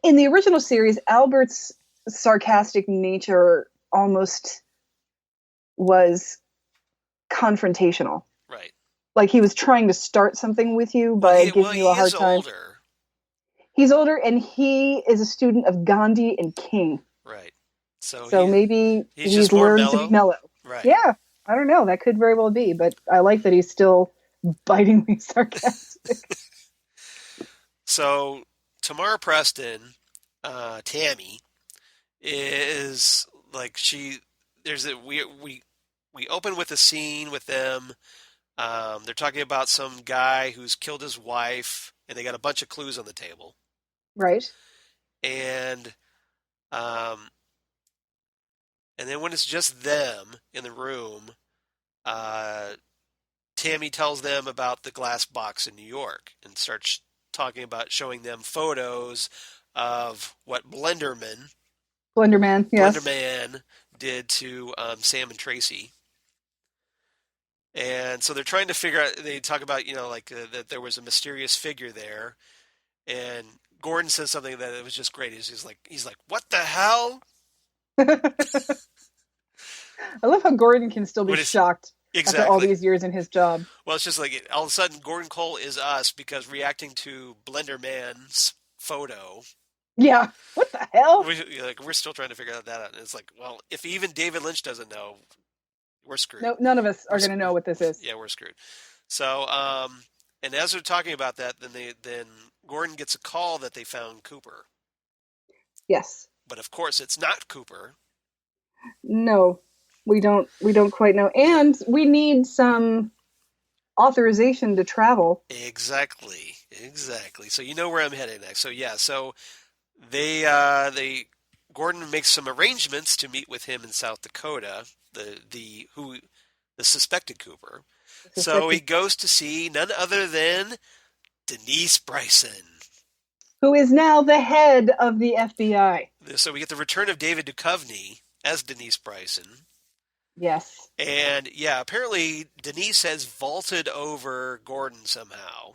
In the original series, Albert's sarcastic nature almost was confrontational. Right. Like he was trying to start something with you by giving you a hard time. Older. He's older, and he is a student of Gandhi and King. Right. So maybe he's learned mellow. to be mellow. Right. Yeah, I don't know. That could very well be, but I like that he's still bitingly sarcastic. So Tamara Preston, Tammy, is like we open with a scene with them. They're talking about some guy who's killed his wife, and they got a bunch of clues on the table. Right. And then when it's just them in the room, Tammy tells them about the glass box in New York and starts talking about showing them photos of what Blenderman did to Sam and Tracy. And so they're trying to figure out, they talk about, that there was a mysterious figure there. And Gordon says something that it was just great. He's like, what the hell? I love how Gordon can still be shocked after all these years in his job. Well, it's just like all of a sudden Gordon Cole is us because reacting to Blenderman's photo. Yeah, what the hell? We're still trying to figure that out. And it's like, well, if even David Lynch doesn't know, we're screwed. No, none of us are going to know what this is. Yeah, we're screwed. So, and as they're talking about that, then Gordon gets a call that they found Cooper. Yes. But of course, it's not Cooper. No. We don't quite know. And we need some authorization to travel. Exactly. So you know where I'm heading next. So yeah, so they Gordon makes some arrangements to meet with him in South Dakota, the suspected Cooper. So he Suspected, goes to see none other than Denise Bryson. who is now the head of the FBI. So we get the return of David Duchovny as Denise Bryson. Yes. And yeah, apparently Denise has vaulted over Gordon somehow.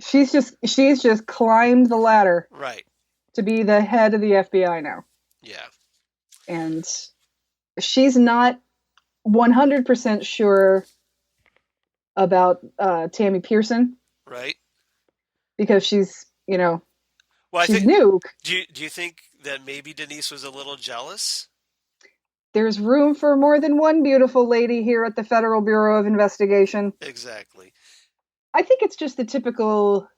She's just climbed the ladder Right. to be the head of the FBI now. Yeah. And she's not 100% sure about Tammy Pearson Right. because Well, I she's think new. do you think that maybe Denise was a little jealous? There's room for more than one beautiful lady here at the Federal Bureau of Investigation. Exactly. I think it's just the typical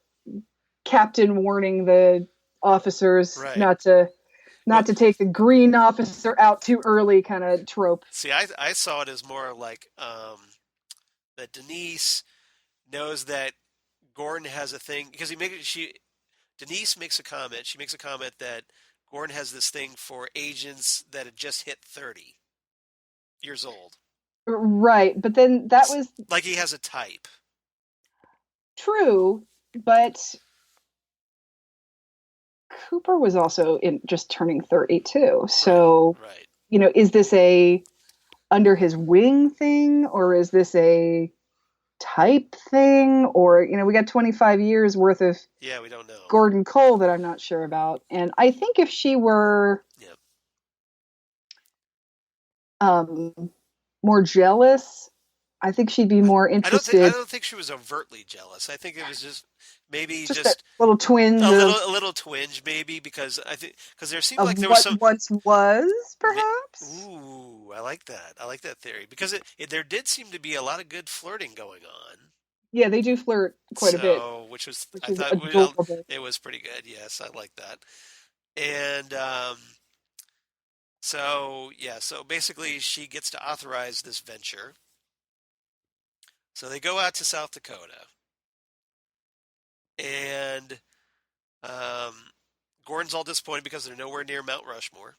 captain warning the officers Right. not Well, to take the green officer out too early kind of trope. see, I saw it as more like that Denise knows that Gordon has a thing because Denise makes a comment. She makes a comment that Gordon has this thing for agents that had just hit 30 years old. Right, but then that was Like he has a type. true, but Cooper was also in just turning 32. Right. So, Right. is this a under his wing thing or is this a type thing or we got 25 years worth of Yeah, we don't know. Gordon Cole that I'm not sure about. And I think if she were Yeah. um more jealous, I think she'd be more I interested. don't think she was overtly jealous. I think it was just maybe Just a just little twinge a little twinge maybe because there seemed of like there was what some. once was, perhaps. Ooh, I like that. I like that theory because there did seem to be a lot of good flirting going on. Yeah, they do flirt quite a bit, So, which was which I is thought adorable. it was pretty good. Yes, I like that. And so yeah, so basically she gets to authorize this venture. So they go out to South Dakota, and um, Gordon's all disappointed because they're nowhere near Mount Rushmore.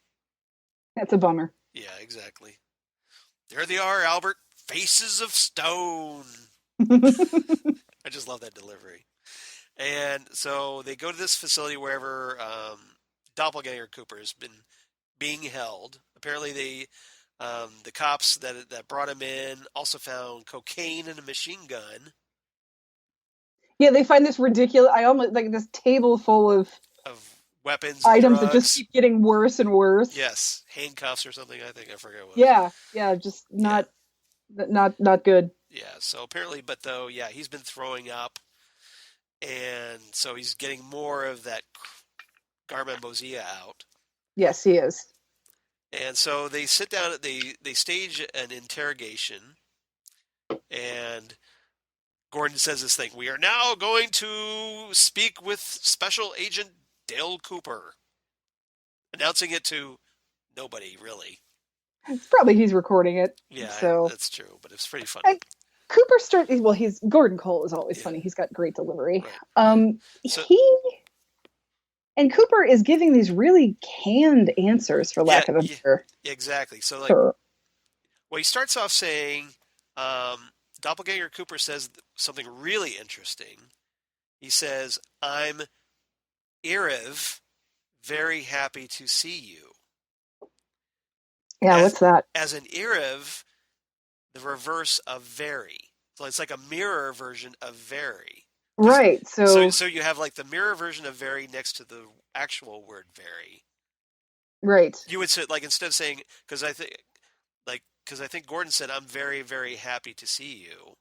That's a bummer. Yeah, exactly. There they are, Albert. Faces of stone. I just love that delivery. And so they go to this facility wherever Doppelganger Cooper has been being held. Apparently, the cops that brought him in also found cocaine and a machine gun Yeah, they find this ridiculous. I almost like this table full of of weapons and items that just drugs. keep getting worse and worse. Yes, handcuffs or something. I think I forget what it was. Yeah, just Yeah, not good. yeah. So apparently, but though, yeah, he's been throwing up, and so he's getting more of that Garmonbozia out. Yes, he is. And so they sit down. They stage an interrogation, and Gordon says this thing: "We are now going to speak with Special Agent Dale Cooper," announcing it to nobody really. It's probably he's recording it. Yeah, So that's true, but it's pretty funny. and Cooper start well, he's Gordon Cole is always Yeah, funny. He's got great delivery. right. So He and Cooper is giving these really canned answers, for yeah, lack of a yeah, better exactly. So like, term. well, he starts off saying, Doppelganger Cooper says something really interesting. He says, "I'm Iriv, very happy to see you." Yeah, As what's that? as an Iriv, the reverse of very. So it's like a mirror version of very. Because Right. so you have like the mirror version of very next to the actual word very. Right. You would say like instead of saying because I think Gordon said I'm very very happy to see you,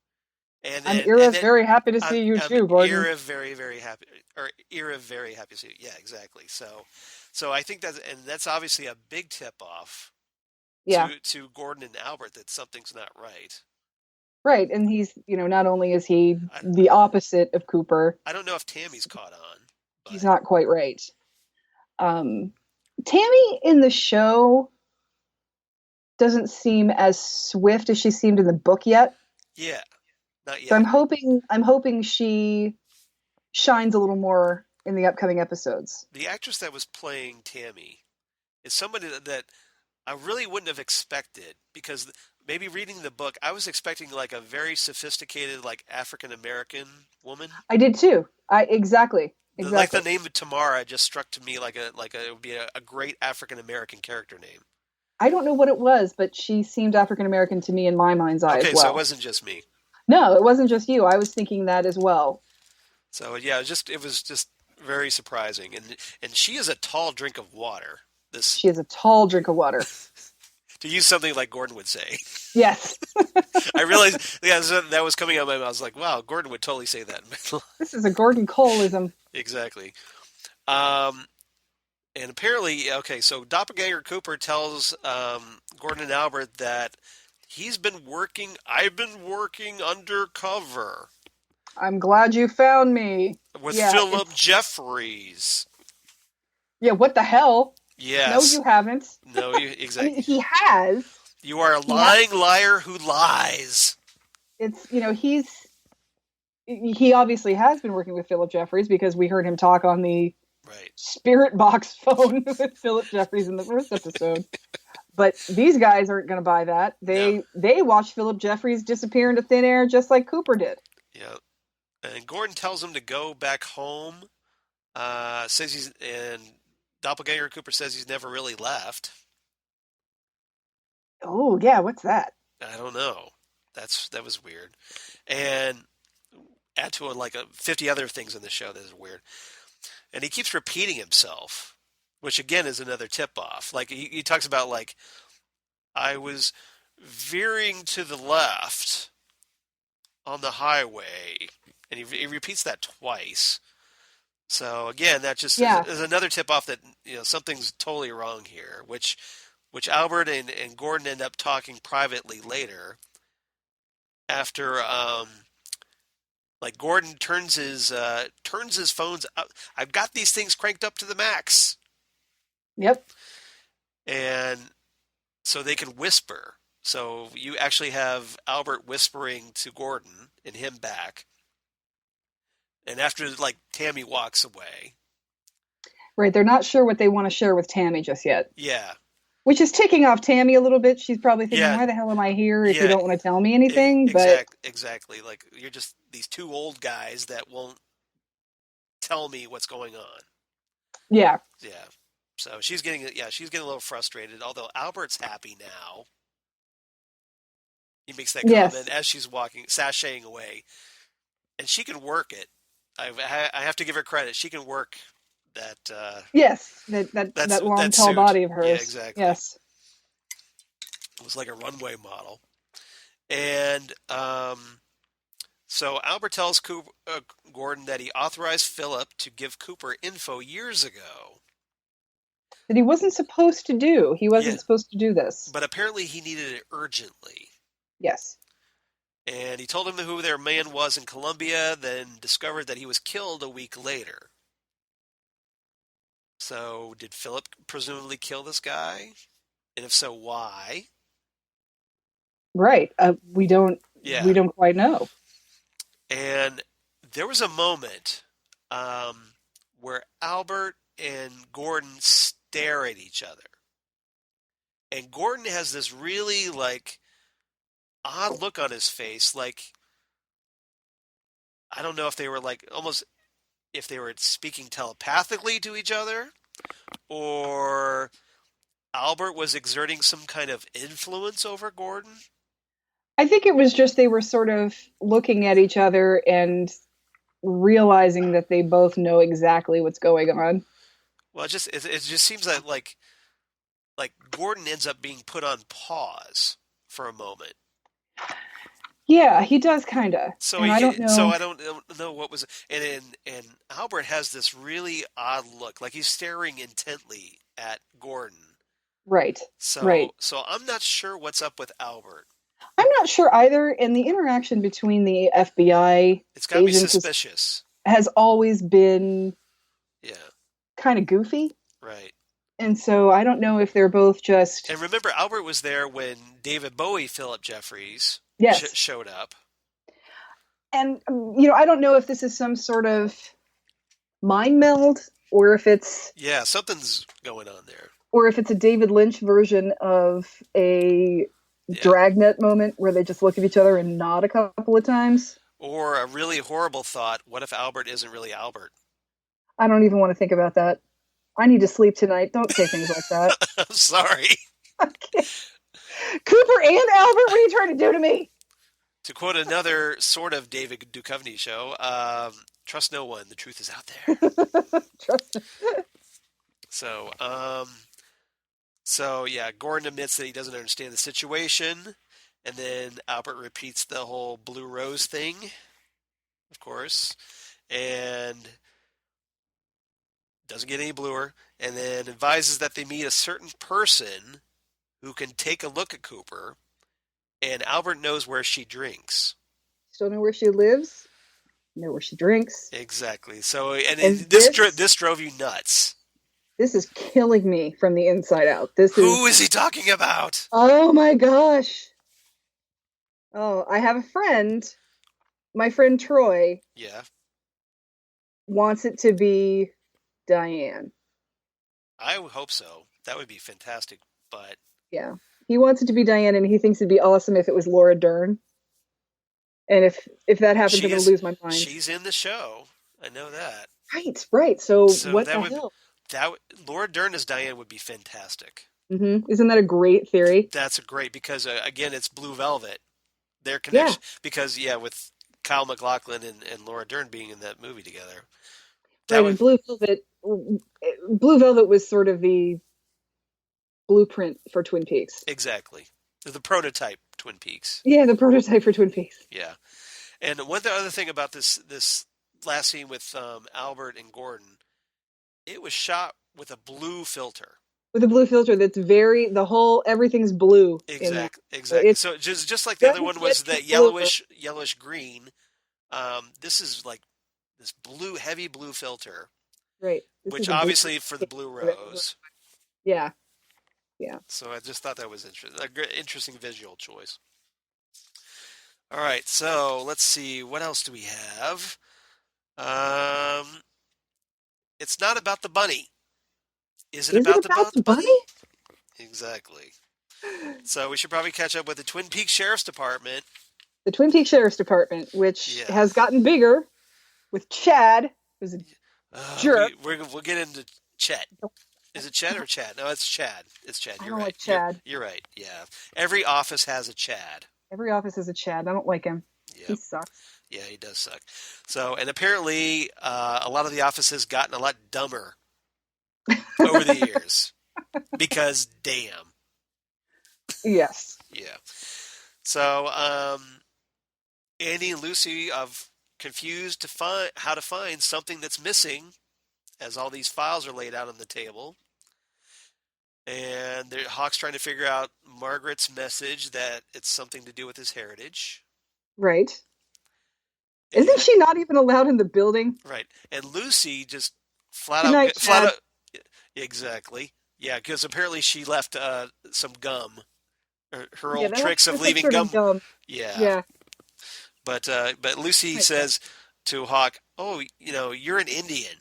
I'm and Ira then very happy to see you I'm too, Gordon. Ira very very happy or Ira very happy to see you. Yeah, exactly. So I think that's obviously a big tip off Yeah. to Gordon and Albert that something's not right. Right. And he's, not only is he I, the opposite of Cooper, I don't know if Tammy's caught on, he's but not quite right. Um, Tammy in the show doesn't seem as swift as she seemed in the book yet. Yeah, not So yet. I'm hoping she shines a little more in the upcoming episodes. The actress that was playing Tammy is somebody that I really wouldn't have expected, because maybe reading the book, I was expecting like a very sophisticated, like African American woman. I did too. Exactly. Like the name of Tamara just struck to me like it would be a great African American character name. I don't know what it was, but she seemed African American to me in my mind's eye Okay, as well. so it wasn't just me. No, it wasn't just you. I was thinking that as well. So yeah, it was just very surprising, and she is a tall drink of water. She is a tall drink of water. To use something like Gordon would say. Yes. I realized, yeah, that was coming out of my mouth. I was like, wow, Gordon would totally say that. This is a Gordon Coleism. Exactly. And apparently, okay, so Doppelganger Cooper tells Gordon and Albert that I've been working undercover. I'm glad you found me. With Philip Jeffries. Yeah, what the hell? Yes. No, you haven't. No, exactly. I mean, he has. You are a lying liar who lies. It's, he obviously has been working with Philip Jeffries, because we heard him talk on the Spirit Box phone with Philip Jeffries in the first episode. But these guys aren't going to buy that. They watched Philip Jeffries disappear into thin air just like Cooper did. Yeah. And Gordon tells him to go back home. And Doppelganger Cooper says he's never really left. Oh, yeah, what's that? I don't know. That was weird. And add to it 50 other things in the show that is weird. And he keeps repeating himself, which again is another tip-off. Like he talks about I was veering to the left on the highway, and he repeats that twice. So again, that just is another tip-off that something's totally wrong here, which Albert and Gordon end up talking privately later. After Gordon turns his phones up. I've got these things cranked up to the max. Yep. And so they can whisper. So you actually have Albert whispering to Gordon and him back. And after Tammy walks away. Right, they're not sure what they want to share with Tammy just yet. Yeah. Which is ticking off Tammy a little bit. She's probably thinking, why the hell am I here if you don't want to tell me anything? Exactly. Like, you're just these two old guys that won't tell me what's going on. Yeah. Yeah. So she's getting a little frustrated, although Albert's happy now. He makes that comment as she's sashaying away. And she can work it. I have to give her credit. She can work that. That long, tall body of hers. Yeah, exactly. Yes. It was like a runway model. And so Albert tells Gordon that he authorized Philip to give Cooper info years ago. That he wasn't supposed to do. He wasn't supposed to do this. But apparently he needed it urgently. Yes. And he told him who their man was in Colombia, then discovered that he was killed a week later. So, did Philip presumably kill this guy? And if so, why? Right. We don't quite know. And there was a moment where Albert and Gordon stare at each other. And Gordon has this really odd look on his face, I don't know if they were almost if they were speaking telepathically to each other, or Albert was exerting some kind of influence over Gordon. I think it was just they were sort of looking at each other and realizing that they both know exactly what's going on. Well, it just seems that like Gordon ends up being put on pause for a moment. Yeah, he does kind of. So I don't know what was, and Albert has this really odd look, like he's staring intently at Gordon. Right. So I'm not sure what's up with Albert. I'm not sure either. And the interaction between the FBI, it's got to be suspicious. Has always been, yeah, kind of goofy. Right. And so I don't know if they're both just, And remember, Albert was there when David Bowie, Philip Jeffries yes. showed up. And, I don't know if this is some sort of mind meld or if it's Yeah, something's going on there. a David Lynch version of a Yeah. Dragnet moment where they just look at each other and nod a couple of times. Or a really horrible thought, what if Albert isn't really Albert? I don't even want to think about that. I need to sleep tonight. Don't say things like that. I'm sorry. Cooper and Albert, what are you trying to do to me? To quote another sort of David Duchovny show, trust no one, the truth is out there. Trust me. So, yeah, Gordon admits that he doesn't understand the situation, and then Albert repeats the whole blue rose thing, of course, and doesn't get any bluer, and then advises that they meet a certain person who can take a look at Cooper, and Albert knows where she drinks. Still know where she lives, know where she drinks. Exactly. So, And this drove you nuts. This is killing me from the inside out. Who is he talking about? Oh my gosh. Oh, I have a friend. My friend Troy. Yeah. Wants it to be Diane. I would hope so. That would be fantastic. But yeah, he wants it to be Diane, and he thinks it'd be awesome if it was Laura Dern. And if that happens, I'm going to lose my mind. She's in the show. I know that. Right. So what the hell? Laura Dern as Diane would be fantastic. Mm-hmm. Isn't that a great theory? That's a great, because again, it's Blue Velvet. Their connection, because with Kyle MacLachlan and Laura Dern being in that movie together. And Blue Velvet was sort of the blueprint for Twin Peaks. Exactly. The prototype Twin Peaks. Yeah, the prototype for Twin Peaks. Yeah. And one other thing about this last scene with Albert and Gordon, it was shot with a blue filter. With a blue filter that's everything's blue. Exactly. So just like the other one was that yellowish green, this is like this heavy blue filter. Right. Which obviously for the blue rose. Yeah. So I just thought that was interesting. A interesting visual choice. All right, so let's see. What else do we have? It's not about the bunny. Is it about the bunny? Exactly. So we should probably catch up with the Twin Peaks Sheriff's Department. The Twin Peaks Sheriff's Department, which has gotten bigger with Chad, who's a jerk. We'll get into Chet. Is it Chet or Chad? No, it's Chad. It's Chad. You're right. Like Chad. You're right. Yeah. Every office has a Chad. Every office has a Chad. I don't like him. Yep. He sucks. Yeah, he does suck. So, and apparently, a lot of the offices gotten a lot dumber over the years because damn. Yes. Yeah. So, Andy and Lucy are confused to find how to find something that's missing, as all these files are laid out on the table. And Hawk's trying to figure out Margaret's message that it's something to do with his heritage. Right. Isn't she not even allowed in the building? Right. And Lucy just flat out. Exactly. Yeah, because apparently she left some gum. Her old tricks of leaving gum. Yeah. But Lucy says to Hawk, "Oh, you're an Indian."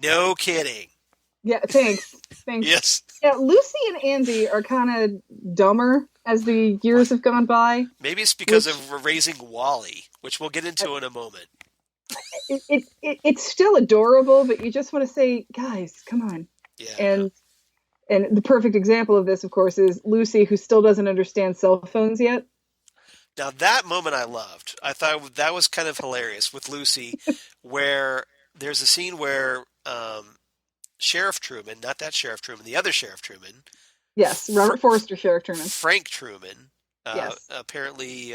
No kidding. Yeah, thanks. Yes. Yeah, Lucy and Andy are kind of dumber as the years have gone by. Maybe it's because of raising Wally, which we'll get into in a moment. It's still adorable, but you just want to say, guys, come on. Yeah. And the perfect example of this, of course, is Lucy, who still doesn't understand cell phones yet. Now, that moment I loved. I thought that was kind of hilarious with Lucy, where there's a scene where Sheriff Truman, not that Sheriff Truman, the other Sheriff Truman. Yes, Robert Forster Sheriff Truman. Frank Truman, yes. Apparently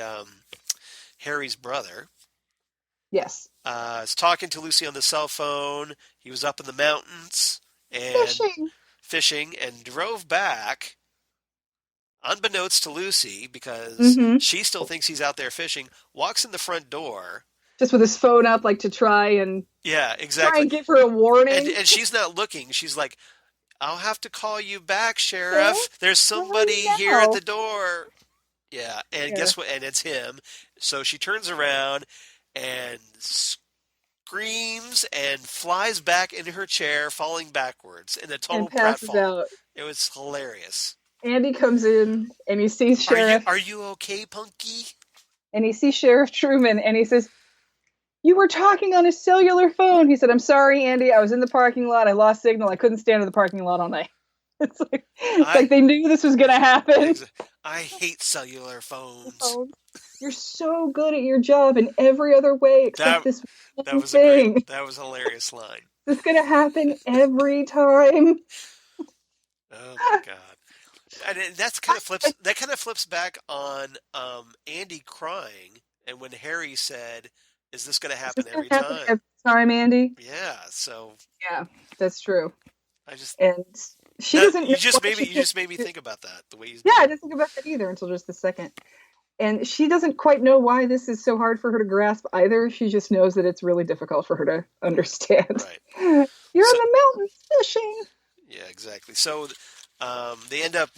Harry's brother. Yes. Is talking to Lucy on the cell phone. He was up in the mountains and fishing and drove back, unbeknownst to Lucy, because she still thinks he's out there fishing, walks in the front door. Just with his phone up, like to try and... Yeah, exactly. Try and give her a warning. And she's not looking. She's like, I'll have to call you back, Okay, Sheriff. There's right somebody here at now. the door. Yeah, and Yeah. guess what? And it's him. So she turns around and screams and flies back into her chair, falling backwards in a And total passes pratfall. out. It was hilarious. Andy comes in and he sees Sheriff Are you okay, Punky? and he sees Sheriff Truman and he says, "You were talking on a cellular phone." He said, "I'm sorry, Andy. I was in the parking lot. I lost signal. I couldn't stand in the parking lot all night." It's I like they knew this was going to happen. I hate cellular phones. You're so good at your job in every other way except That this that one was a great. thing. That was a hilarious line. This is going to happen every time. Oh my god. And that's kind of flips. That kind of flips back on Andy crying, and when Harry said, "Is this going to This happen is going every to happen time?" every time, Andy. Yeah. So Yeah, that's true. I just And she that doesn't know you just why made me she you can't. just made me think about that the way you Yeah, did. I didn't think about that either until just a second. And she doesn't quite know why this is so hard for her to grasp either. She just knows that it's really difficult for her to understand. Right. You're So in the mountains fishing. yeah, exactly. So they end up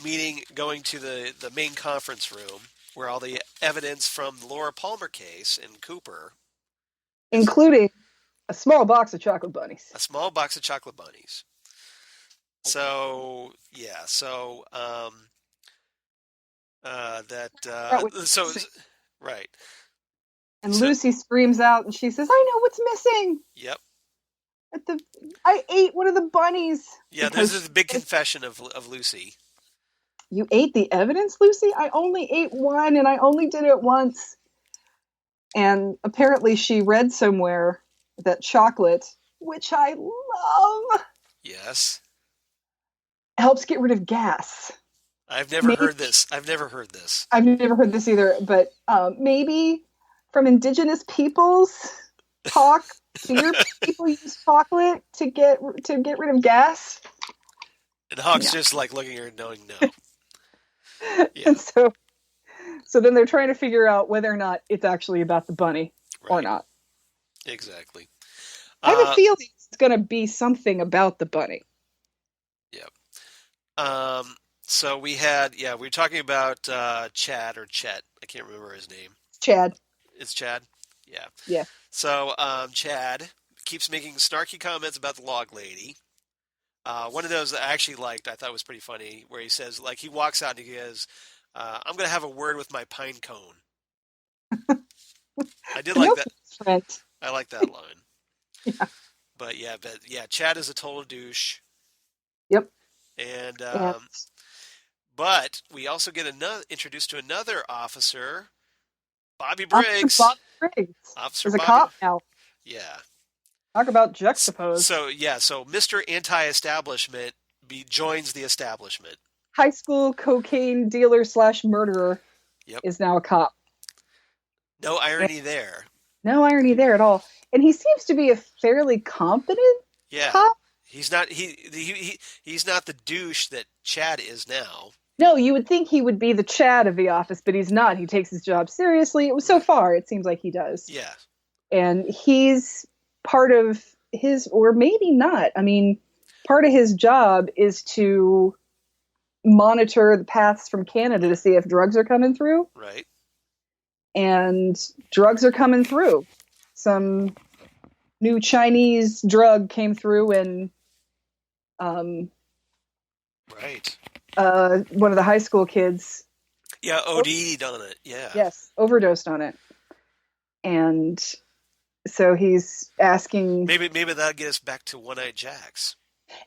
going to the main conference room where all the evidence from the Laura Palmer case in Cooper is Including a small box of chocolate bunnies. a small box of chocolate bunnies. So yeah, that That was so missing. right. And So Lucy screams out and she says, "I know what's missing. yep. At the I ate one of the bunnies." Yeah, there's Because this big confession of Lucy. you ate the evidence, Lucy? I only ate one and I only did it once. And apparently she read somewhere that chocolate, which I love, Yes. helps get rid of gas. I've never Maybe heard this. I've never heard this. I've never heard this either, but maybe from indigenous peoples talk. Do your people use chocolate to get rid of gas? And Hawk's No. just like looking at her and knowing no. Yeah, And so then they're trying to figure out whether or not it's actually about the bunny or right. not. Exactly. I have a Uh, feeling it's going to be something about the bunny. yeah. So we were talking about Chad or Chet. I can't remember his name. Chad. It's Chad? Yeah. Yeah. So Chad keeps making snarky comments about the log lady. One of those that I actually liked, I thought was pretty funny, where he says, like, he walks out and he goes, I'm going to have a word with my pine cone. I did like that. Friend. I like that line. Yeah. But yeah, Chad is a total douche. Yep. And Yeah. but we also get introduced to another officer, Bobby Officer Briggs. Bob Briggs Officer is a Bobby. cop now. Yeah. Talk about juxtaposed. So Mr. Anti-Establishment joins the establishment. High school cocaine dealer / murderer Yep. is now a cop. No And irony there. no irony there at all. And he seems to be a fairly competent Yeah. cop. He's not the douche that Chad is now. No, you would think he would be the Chad of the office, but he's not. He takes his job seriously. So far, it seems like he does. Yeah. And he's part of his, or maybe not. I mean, part of his job is to monitor the paths from Canada to see if drugs are coming through. Right. And drugs are coming through. Some new Chinese drug came through, and Right. one of the high school kids, Yeah, OD'd on it. Yeah. yes, overdosed on it. And so he's asking, Maybe that'll get us back to One-Eyed Jacks.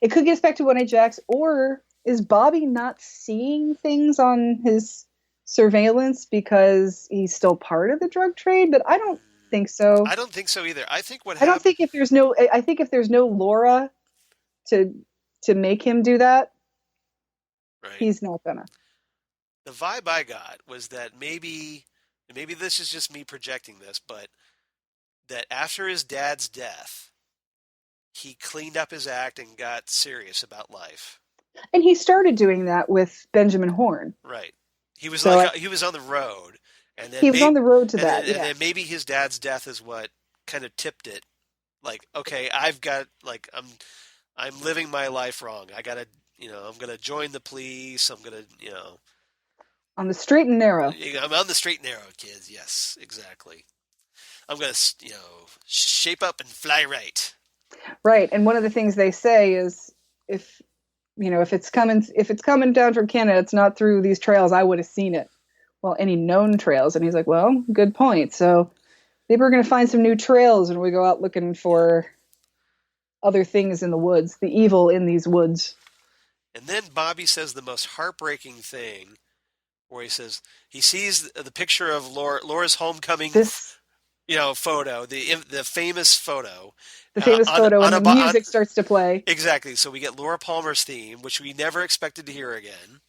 it could get us back to One Eye Jacks, or is Bobby not seeing things on his surveillance because he's still part of the drug trade? But I don't think so. I don't think so either. I think what I don't happened. think I think if there's no Laura to make him do that, Right. he's not gonna. The vibe I got was that maybe this is just me projecting this, but that after his dad's death, he cleaned up his act and got serious about life. And he started doing that with Benjamin Horn. Right. He was So he was on the road, and then he was on the road to and that. then, Yeah. and then maybe his dad's death is what kind of tipped it. Like, okay, I've got I'm living my life wrong. I gotta I'm gonna join the police. I'm gonna, On the straight and narrow. I'm on the straight and narrow, kids. Yes, exactly. I'm gonna, shape up and fly right. Right. And one of the things they say is if if it's coming down from Canada, it's not through these trails, I would have seen it. Well, any known trails. And he's like, well, good point. So maybe we're going to find some new trails when we go out looking for other things in the woods, the evil in these woods. And then Bobby says the most heartbreaking thing, where he says he sees the picture of Laura's homecoming, photo, the famous photo. The famous photo, and the music starts to play. Exactly. So we get Laura Palmer's theme, which we never expected to hear again.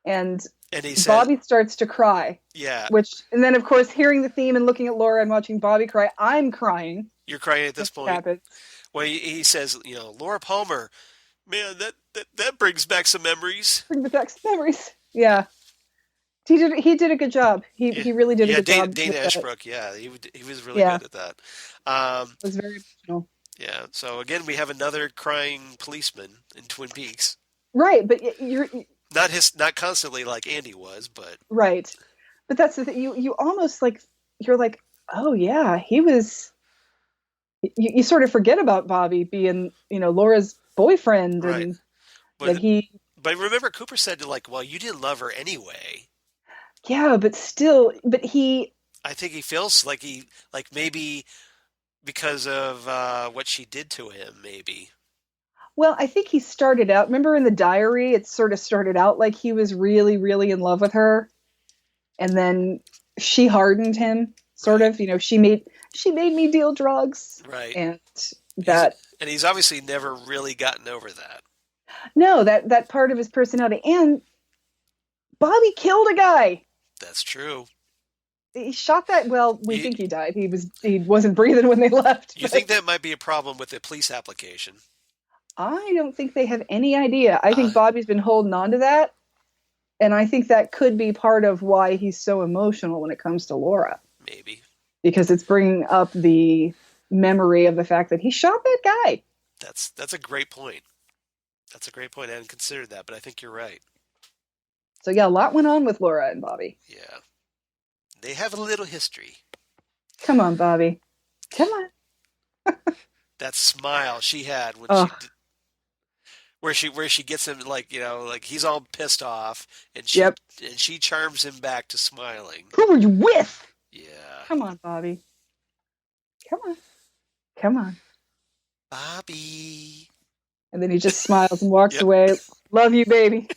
And he said, Bobby starts to cry. Yeah. And then, of course, hearing the theme and looking at Laura and watching Bobby cry, I'm crying. You're crying at this point? Happens. Well, he says, Laura Palmer, man, that brings back some memories. Brings back some memories. Yeah. He did a good job. He really did a good job. Dana Ashbrook, he was really good at that. It was very emotional. Yeah. So again, we have another crying policeman in Twin Peaks. Right, but you're not constantly like Andy was, but right. But that's the thing. You almost you're like, oh yeah, he was. You sort of forget about Bobby being Laura's boyfriend, right. And but remember Cooper said well, you didn't love her anyway. Yeah, but still, I think he feels like maybe because of what she did to him, maybe. Well, I think he started out, remember in the diary, it sort of started out like he was really, really in love with her. And then she hardened him, sort of, she made me deal drugs. Right. And he's obviously never really gotten over that. No, that part of his personality. And Bobby killed a guy. That's true. He shot that. Well, we think he died. He wasn't breathing when they left. You think that might be a problem with the police application? I don't think they have any idea. I think Bobby's been holding on to that, and I think that could be part of why he's so emotional when it comes to Laura. Maybe because it's bringing up the memory of the fact that he shot that guy. That's a great point. That's a great point. I hadn't considered that, but I think you're right. So yeah, a lot went on with Laura and Bobby. Yeah. They have a little history. Come on, Bobby. Come on. That smile she had when where she gets him he's all pissed off and she charms him back to smiling. Who were you with? Yeah. Come on, Bobby. Come on. Come on. Bobby. And then he just smiles and walks away. Love you, baby.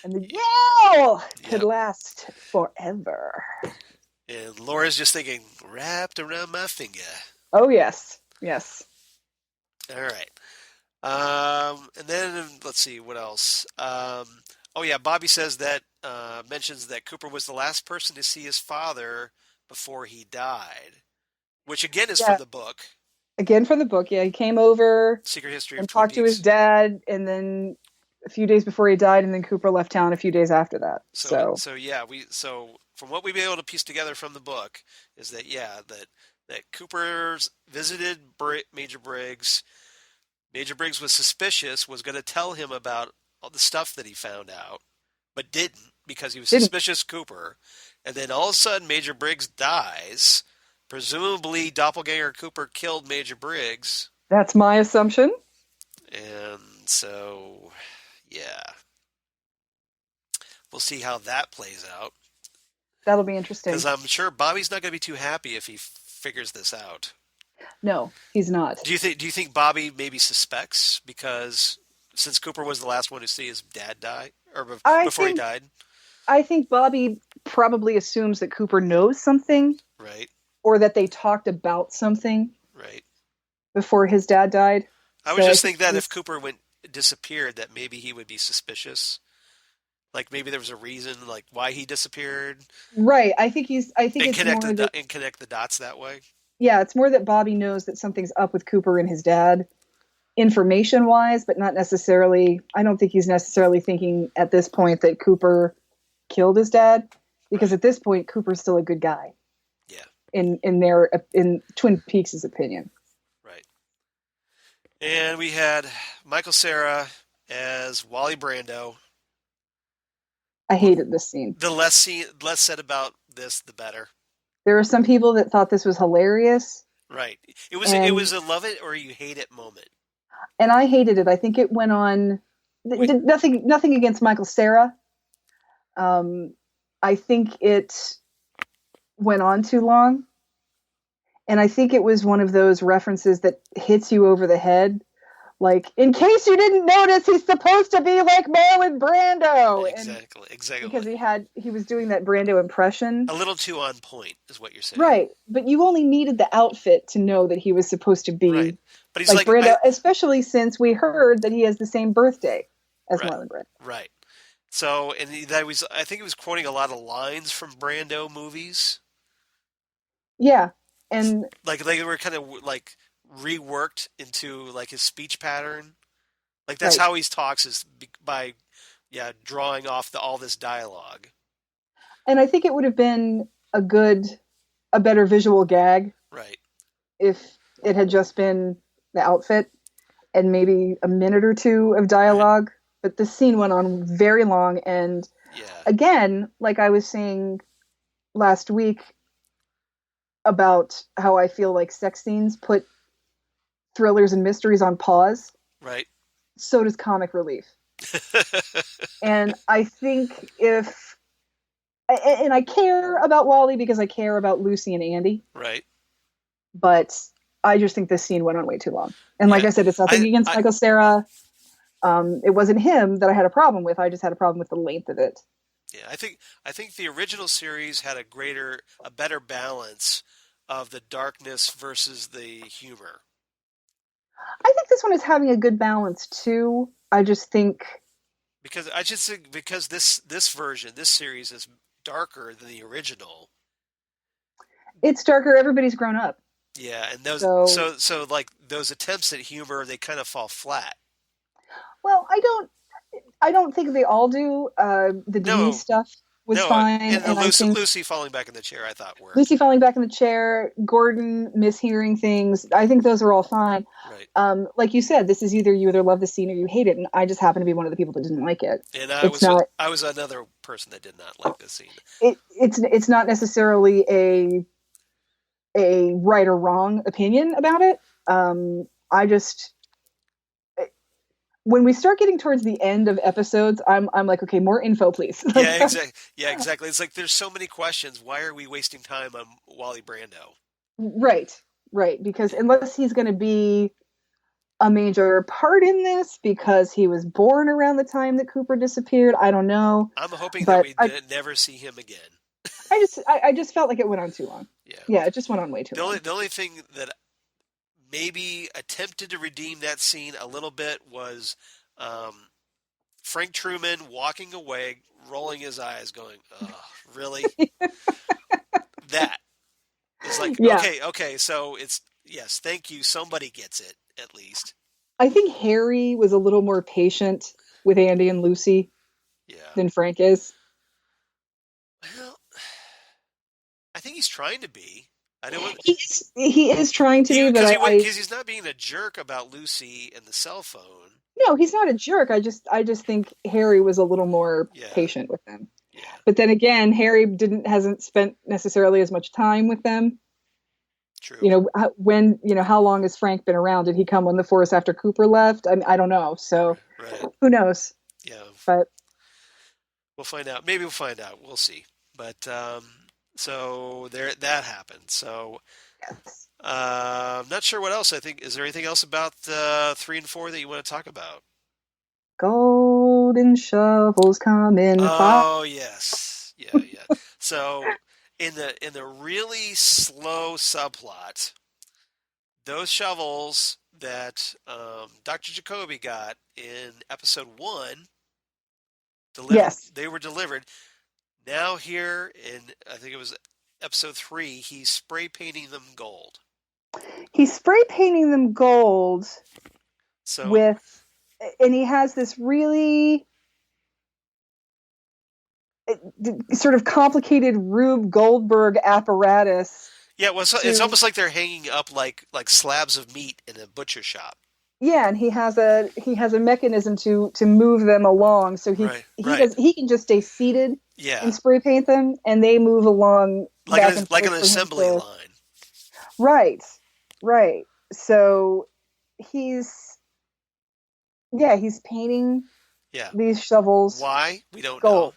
And the yell could last forever. And Laura's just thinking, wrapped around my finger. Oh, yes. Yes. All right. And then, let's see, what else? Bobby says that, mentions that Cooper was the last person to see his father before he died. Which, again, is from the book. Again, from the book, he came over. Secret History of and Twin talked to his dad, and then a few days before he died, and then Cooper left town a few days after that. So from what we've been able to piece together from the book is that that Cooper's visited Major Briggs. Major Briggs was suspicious, was going to tell him about all the stuff that he found out, but didn't because he was suspicious Cooper. And then all of a sudden, Major Briggs dies. Presumably, Doppelganger Cooper killed Major Briggs. That's my assumption. And so, yeah. We'll see how that plays out. That'll be interesting. Because I'm sure Bobby's not going to be too happy if he figures this out. No, he's not. Do you think Bobby maybe suspects because since Cooper was the last one to see his dad die or before he died? I think Bobby probably assumes that Cooper knows something. Right. Or that they talked about something. Right. Before his dad died. I would just think that if Cooper disappeared, that maybe he would be suspicious. Like maybe there was a reason, like why he disappeared. Right. I think it's connect the dots that way. Yeah, it's more that Bobby knows that something's up with Cooper and his dad, information-wise, but not necessarily. I don't think he's necessarily thinking at this point that Cooper killed his dad, because at this point Cooper's still a good guy. Yeah. In Twin Peaks' opinion. Right. And we had Michael Cera as Wally Brando. I hated this scene. The less said about this, the better. There were some people that thought this was hilarious, Right. It and was a love it or you hate it moment. I hated it. I think it went on. We, Nothing against Michael Cera. Um, I think it went on too long, and I think it was one of those references that hits you over the head. Like, in case you didn't notice, he's supposed to be like Marlon Brando, and exactly. because he was doing that Brando impression. A little too on point is what you're saying. Right, but you only needed the outfit to know that he was supposed to be right. But he's like Brando, especially since we heard that he has the same birthday as Marlon Brando. Right. So, and I think he was quoting a lot of lines from Brando movies. Yeah, and like they were kind of like reworked into like his speech pattern. Like that's how he talks is by drawing off all this dialogue. And I think it would have been a better visual gag. Right. If it had just been the outfit and maybe a minute or two of dialogue. Right. But this scene went on very long. And again, like I was saying last week about how I feel like sex scenes put thrillers and mysteries on pause. Right. So does comic relief. And I think and I care about Wally because I care about Lucy and Andy. Right. But I just think this scene went on way too long. And like I said, it's nothing against Michael Cera. It wasn't him that I had a problem with. I just had a problem with the length of it. Yeah, I think the original series had a better balance of the darkness versus the humor. I think this one is having a good balance too. I just think because this version, this series is darker than the original. It's darker. Everybody's grown up. Yeah, and those so like those attempts at humor, they kind of fall flat. Well, I don't think they all do. The Denise stuff was fine. And Lucy falling back in the chair, I thought worked. Lucy falling back in the chair, Gordon mishearing things. I think those are all fine. Right. Like you said, this is you either love the scene or you hate it, and I just happen to be one of the people that didn't like it. And I was another person that did not like this scene. It's not necessarily a right or wrong opinion about it. I just when we start getting towards the end of episodes, I'm like, okay, more info, please. Yeah, exactly. Yeah, exactly. It's like there's so many questions. Why are we wasting time on Wally Brando? Right. Because unless he's going to be a major part in this, because he was born around the time that Cooper disappeared, I don't know. I'm hoping that we never see him again. I just felt like it went on too long. Yeah, it just went on way too long. The only thing that maybe attempted to redeem that scene a little bit was Frank Truman walking away, rolling his eyes, going, "Oh, really?" That is like, okay, so it's yes, thank you. Somebody gets it at least. I think Harry was a little more patient with Andy and Lucy than Frank is. Well, I think he's trying to be. He is trying to be, but because he's not being a jerk about Lucy and the cell phone. No, he's not a jerk. I just think Harry was a little more patient with them. Yeah. But then again, Harry hasn't spent necessarily as much time with them. True. How long has Frank been around? Did he come on the force after Cooper left? I don't know. So who knows? Yeah. But we'll find out. Maybe we'll find out. We'll see. But so that happened. So I'm not sure what else. I think is there anything else about 3 and 4 that you want to talk about? Golden shovels come in. Oh yes, yeah. So in the really slow subplot, those shovels that Dr. Jacoby got in episode 1, they were delivered. Now here in, I think it was episode 3, he's spray painting them gold. He's spray painting them gold and he has this really sort of complicated Rube Goldberg apparatus. Yeah, well, it's almost like they're hanging up like slabs of meat in a butcher shop. yeah, and he has a mechanism to move them along, so he Right, he right. does he can just stay seated Yeah, and spray paint them, and they move along back and like forth an for him assembly to. line. Right, right. So he's he's painting Yeah. these shovels Why? We don't know. gold.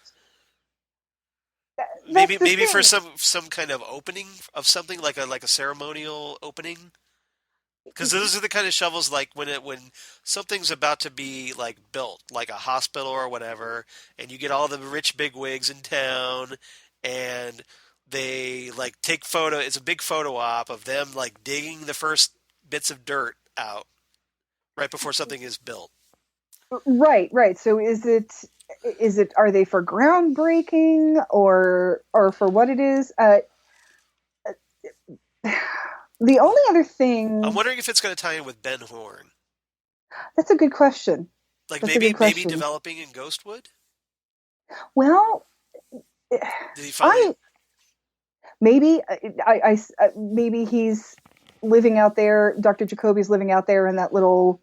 That's the Maybe for thing. some kind of opening of something like a ceremonial opening. Because those are the kind of shovels like when something's about to be like built, like a hospital or whatever, and you get all the rich bigwigs in town, and they like take photo. It's a big photo op of them like digging the first bits of dirt out right before something is built. Right, right. So is it are they for groundbreaking or for what it is? The only other I'm thing wondering if it's going to tie in with Ben Horn, that's a good question. like That's a good maybe question. developing in Ghostwood. Well, Did he finally? I maybe maybe he's living out there. Dr. Jacoby's living out there in that little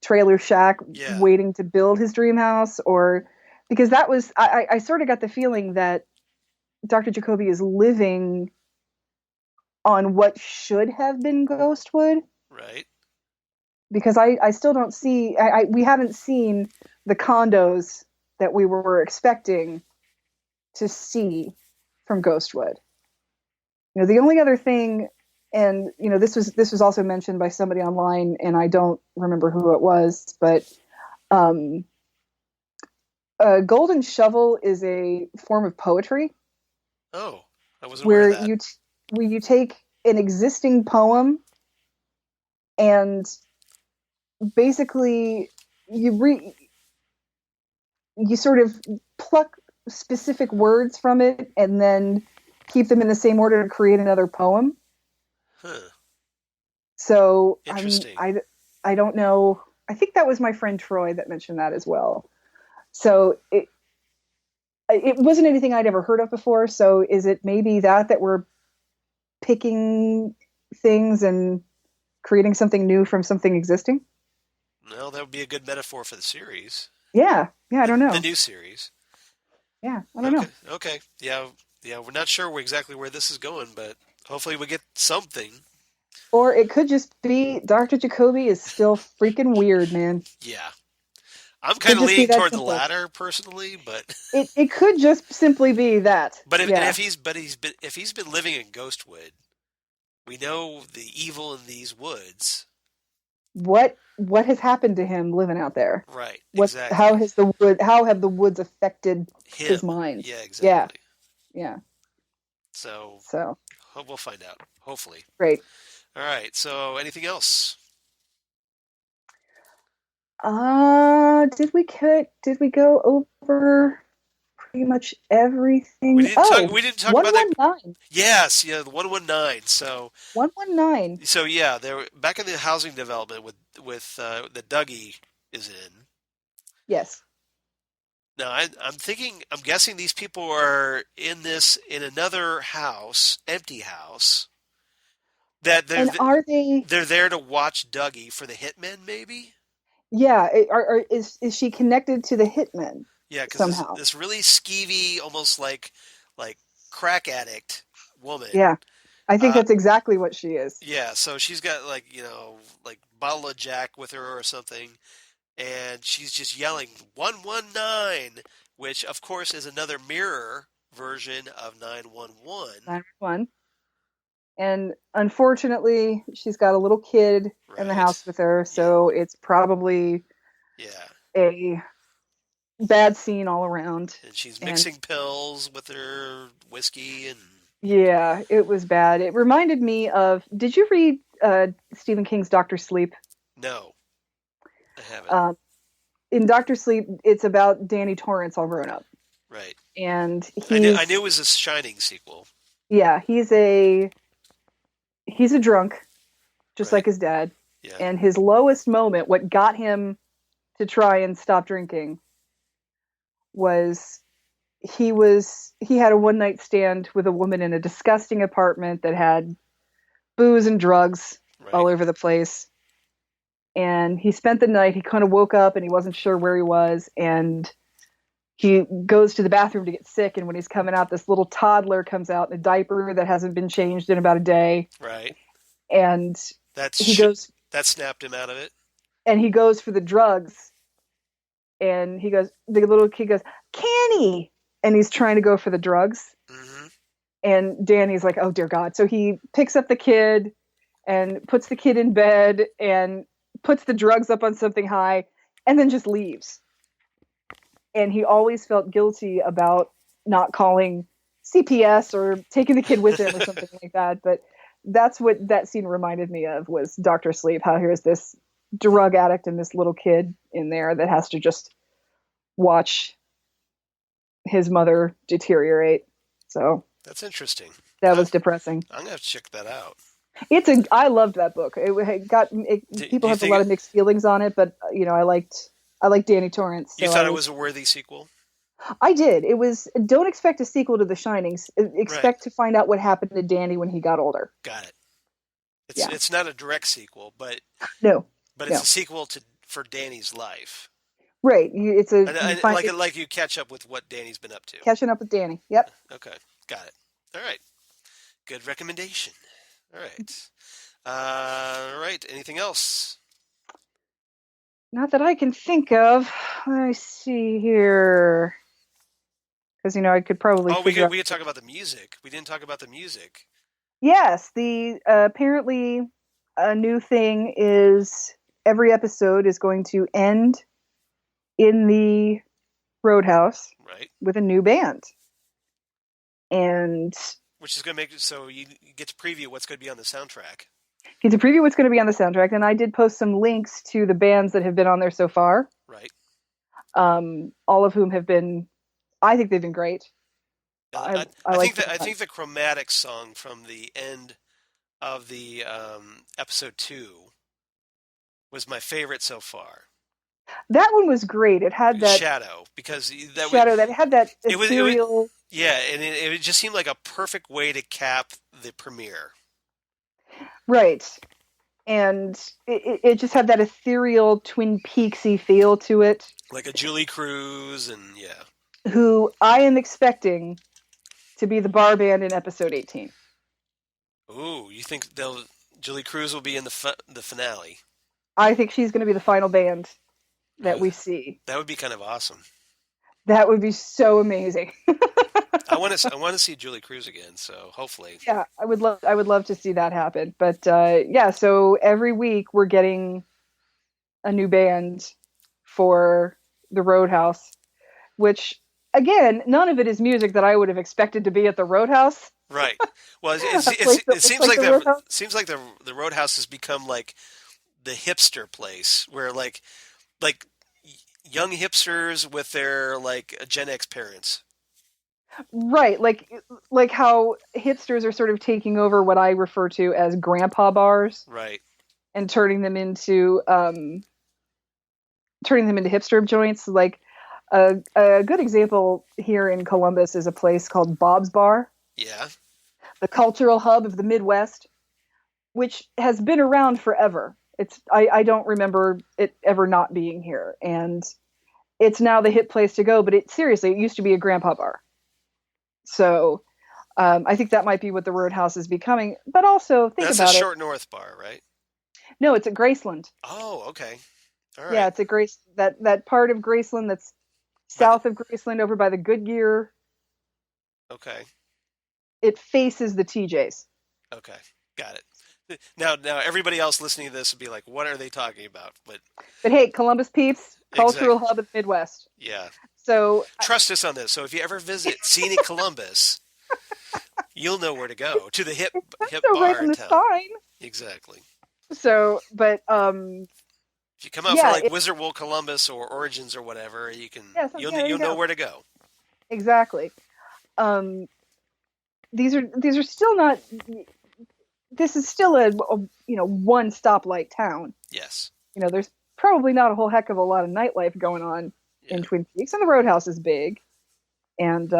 trailer shack, Yeah, waiting to build his dream house, or because that was I sort of got the feeling that Dr. Jacoby is living on what should have been Ghostwood, right. because I still don't see we haven't seen the condos that we were expecting to see from Ghostwood. The only other thing, and this was also mentioned by somebody online, and I don't remember who it was, but um, a golden shovel is a form of poetry Oh, I wasn't aware of where that. you take an existing poem and basically you sort of pluck specific words from it and then keep them in the same order to create another poem. Huh. So Interesting. I don't know. I think that was my friend Troy that mentioned that as well. So it wasn't anything I'd ever heard of before. So is it maybe that we're picking things and creating something new from something existing? Well, that would be a good metaphor for the series, Yeah, yeah. I don't the know. new series. Yeah, I don't Okay, know. okay, yeah, yeah. We're not sure exactly where this is going, but hopefully we get something. Or it could just be Dr. Jacoby is still freaking weird, man. Yeah, I'm Could kind of just be leaning that toward the simple. latter personally, but It could just simply be that. if Yeah. he's been living in Ghostwood, we know the evil in these woods. What has happened to him living out there? Right, What exactly. how have the woods affected Him. his mind? Yeah, Yeah, exactly. yeah. So So we'll find out. Hopefully. great. All right. So anything else? Did we go over pretty much everything? Oh, We didn't talk about that. 119. Yes, yeah, the 119. 119. So yeah, they're back in the housing development with that Dougie is in. Yes. Now I'm guessing these people are in another house, empty house. That And are they they're there to watch Dougie for the hitmen, maybe. yeah, is she connected to the hitman Yeah, because somehow? this really skeevy, almost like crack addict woman. Yeah. I think Uh, that's exactly what she is. yeah, so she's got like bottle of Jack with her or something, and she's just yelling 119, which of course is another mirror version of 911. 911. And unfortunately, she's got a little kid in the Right? house with her, Yeah, so it's probably yeah. a bad scene all around. And she's And mixing pills with her whiskey and yeah, it was bad. It reminded me of. Did you read Stephen King's Doctor Sleep? no, I haven't. Um, in Doctor Sleep, it's about Danny Torrance all grown up, Right. and I knew it he's was a Shining sequel. yeah, he's a drunk, just Right. like his dad. Yeah. And his lowest moment, what got him to try and stop drinking, was he had a one night stand with a woman in a disgusting apartment that had booze and drugs all Right. over the place. and he spent the night. He kind of woke up and he wasn't sure where he was, and he goes to the bathroom to get sick. And when he's coming out, this little toddler comes out in a diaper that hasn't been changed in about a day. Right. And he That's goes that snapped him out of it. and he goes for the drugs. And the little kid goes, Kenny, and he's trying to go for the drugs. Mm-hmm. And Danny's like, oh dear God. So he picks up the kid and puts the kid in bed and puts the drugs up on something high and then just leaves. And he always felt guilty about not calling CPS or taking the kid with him or something like that. But that's what that scene reminded me of, was Dr. Sleep, how here's this drug addict and this little kid in there that has to just watch his mother deteriorate. So that's interesting. That was depressing. I'm gonna have to check that out. I loved that book. People have a lot of mixed feelings on it, but I liked Danny Torrance. So you thought it was a worthy sequel? I did. It was. Don't expect a sequel to The Shining. Expect to find out what happened to Danny when he got older. Got it. It's not a direct sequel, but no. But it's a sequel for Danny's life. Right. It's like you catch up with what Danny's been up to. Catching up with Danny. Yep. Okay. Got it. All right. Good recommendation. All right. All right. Anything else? Not that I can think of. Let me see here. Because, I could probably... we could talk about the music. We didn't talk about the music. Yes. Apparently a new thing is every episode is going to end in the Roadhouse. Right. With a new band. And... Which is going to make it so you get to preview what's going to be on the soundtrack. Get to preview what's going to be on the soundtrack. And I did post some links to the bands that have been on there so far. Right. All of whom have been, I think they've been great. I think the Chromatic song from the end of the episode 2 was my favorite so far. That one was great. It had that Shadow, because that had that ethereal. And it just seemed like a perfect way to cap the premiere. Right. And it just had that ethereal Twin Peaksy feel to it. Like a Julie Cruz, and who I am expecting to be the bar band in episode 18. Ooh, you think Julie Cruz will be in the finale? I think she's going to be the final band that we see. That would be kind of awesome. That would be so amazing. I want to see Julie Cruz again, so hopefully. Yeah, I would love to see that happen. But so every week we're getting a new band for the Roadhouse, which again, none of it is music that I would have expected to be at the Roadhouse. Right. Well, it seems like the Roadhouse has become like the hipster place where like young hipsters with their like Gen X parents. Right, like how hipsters are sort of taking over what I refer to as grandpa bars, right, and turning them into hipster joints. Like a good example here in Columbus is a place called Bob's Bar. Yeah, the cultural hub of the Midwest, which has been around forever. I don't remember it ever not being here, and it's now the hip place to go. But it used to be a grandpa bar. So I think that might be what the Roadhouse is becoming. But also think about it. That's a Short North bar, right? No, it's at Graceland. Oh, okay. All right. Yeah, it's at that part of Graceland that's south of Graceland over by the Goodyear. Okay. It faces the TJs. Okay, got it. Now everybody else listening to this would be like, what are they talking about? But hey, Columbus peeps, cultural hub of the Midwest. Yeah. So trust us on this. So if you ever visit scenic Columbus, you'll know where to go, to the hip bar right in town. Sign. Exactly. So, but if you come out for like Wizard World Columbus or Origins or whatever, you'll know where to go. Exactly. These are still not. This is still a one stoplight town. Yes. There's probably not a whole heck of a lot of nightlife going on in Twin Peaks, and the Roadhouse is big. And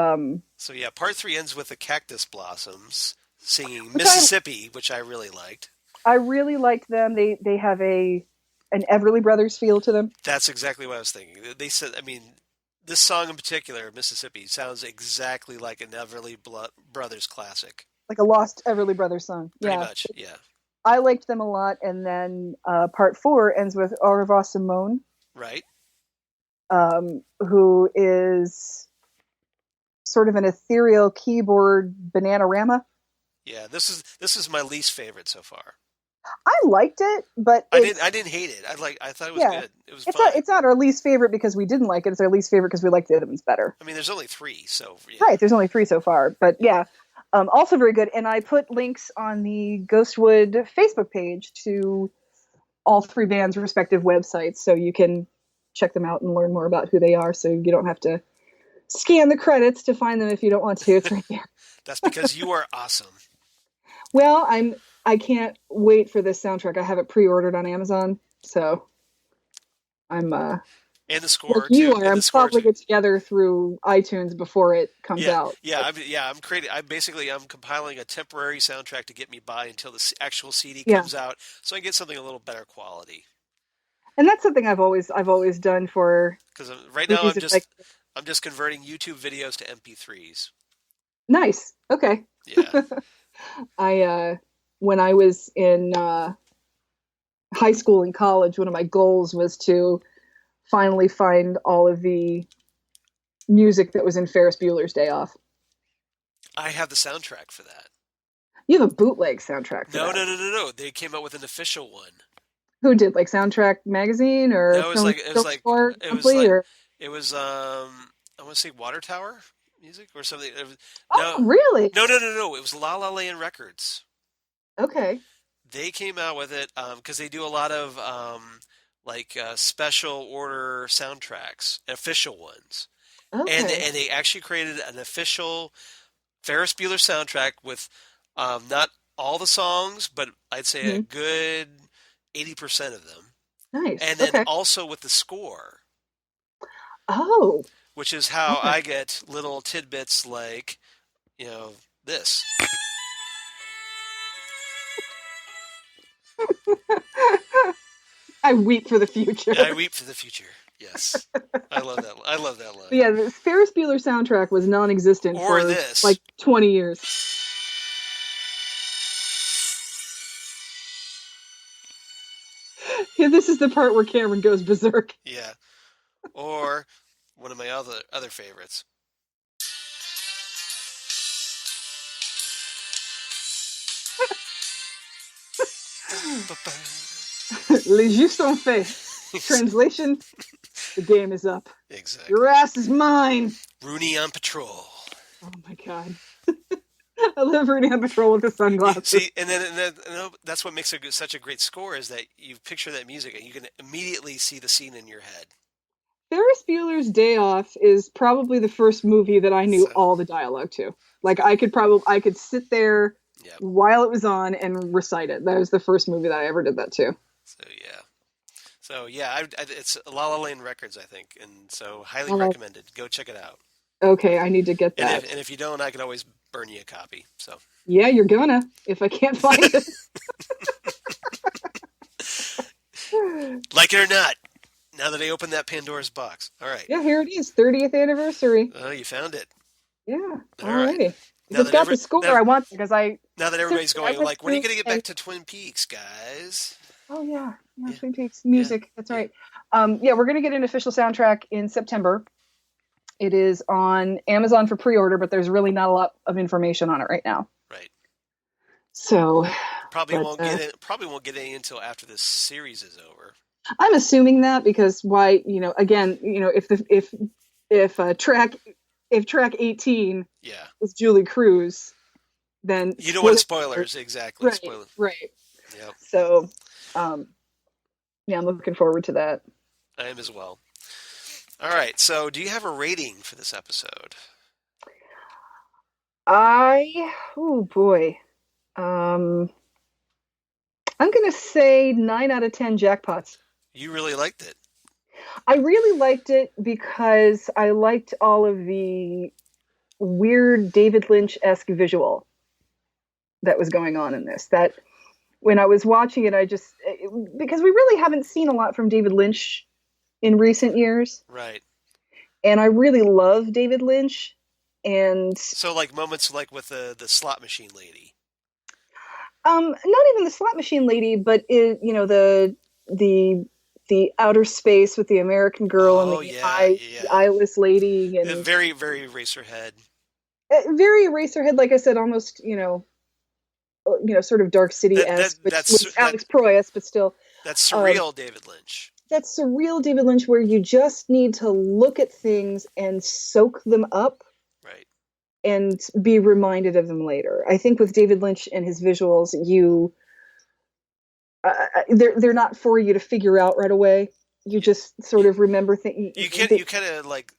so part 3 ends with the Cactus Blossoms singing Mississippi, which I really liked. I really liked them. They have a an Everly Brothers feel to them. That's exactly what I was thinking. They said, I mean, this song in particular, Mississippi, sounds exactly like an Brothers classic. Like a lost Everly Brothers song. Pretty Yeah. much, yeah. I liked them a lot. And then part 4 ends with Au revoir Simone. Right. Who is sort of an ethereal keyboard Bananarama. Yeah, this is my least favorite so far. I liked it, but I didn't hate it. I thought it was good. It was fun. It's not our least favorite because we didn't like it. It's our least favorite because we liked the other ones better. I mean, there's only 3, so yeah. Right. There's only 3 so far, but yeah, also very good. And I put links on the Ghostwood Facebook page to all 3 bands' respective websites, so you can check them out and learn more about who they are. So you don't have to scan the credits to find them if you don't want to. It's right there. That's because you are awesome. Well, I can't wait for this soundtrack. I have it pre-ordered on Amazon, so I'm and the score like you too. are. I'm cobbling it together through iTunes before it comes out. I'm compiling a temporary soundtrack to get me by until the actual CD comes out, so I can get something a little better quality. And that's something I've always done for. Because right now I'm just converting YouTube videos to MP3s. Nice. Okay. Yeah. When I was in high school and college, one of my goals was to finally find all of the music that was in Ferris Bueller's Day Off. I have the soundtrack for that. You have a bootleg soundtrack for that. No. They came out with an official one. Who did, like Soundtrack Magazine or no, I want to say Water Tower music or something. Really? No. It was La La Land Records. Okay. They came out with it because they do a lot of special order soundtracks, official ones. Okay. And they actually created an official Ferris Bueller soundtrack with not all the songs, but I'd say a good 80% of them. Nice. And then also with the score. Oh. Which is how I get little tidbits like, this. I weep for the future. I weep for the future. Yes. I love that line. Yeah, the Ferris Bueller soundtrack was non-existent for like 20 years. Yeah, this is the part where Cameron goes berserk. Yeah. Or one of my other favorites. Les jeux sont faits. Translation: the game is up. Exactly. Your ass is mine. Rooney on patrol. Oh my god. I love Rooney on patrol with the sunglasses. See, and then that's what makes such a great score is that you picture that music and you can immediately see the scene in your head. Ferris Bueller's Day Off is probably the first movie that I knew all the dialogue to. Like I could sit there while it was on and recite it. That was the first movie that I ever did that to. So it's La La Land Records, I think, and so highly recommended. Go check it out. Okay, I need to get that. And if you don't, I can always burn you a copy. So yeah, you're gonna if I can't find it. Like it or not, now that I opened that Pandora's box. All right. Yeah, here it is, 30th anniversary. Oh, you found it. Yeah. All right. It's got the score I want because I. Now that everybody's going, like, when are you going to get back to Twin Peaks, guys? Oh yeah, Twin Peaks music. Yeah. That's right. We're going to get an official soundtrack in September. It is on Amazon for pre-order, but there's really not a lot of information on it right now. Right. So probably won't get any until after this series is over. I'm assuming that because if track 18 is Julie Cruz, then you don't want spoilers exactly. Right. Spoilers. Right. Yep. So, I'm looking forward to that. I am as well. All right. So, do you have a rating for this episode? Oh boy. I'm going to say 9 out of 10 jackpots. You really liked it. I really liked it because I liked all of the weird David Lynch-esque visual that was going on in this. That when I was watching it, because we really haven't seen a lot from David Lynch in recent years. Right. And I really love David Lynch. And so like moments like with the slot machine lady. Not even the slot machine lady, but the outer space with the American girl and Oh the yeah, the eyeless lady, and very very Eraserhead. Very Eraserhead, like I said, almost sort of Dark City-esque, which Alex Proyas, but still. That's surreal David Lynch. That's surreal David Lynch, where you just need to look at things and soak them up. Right. And be reminded of them later. I think with David Lynch and his visuals, they're not for you to figure out right away. You just sort of remember things. You kind of like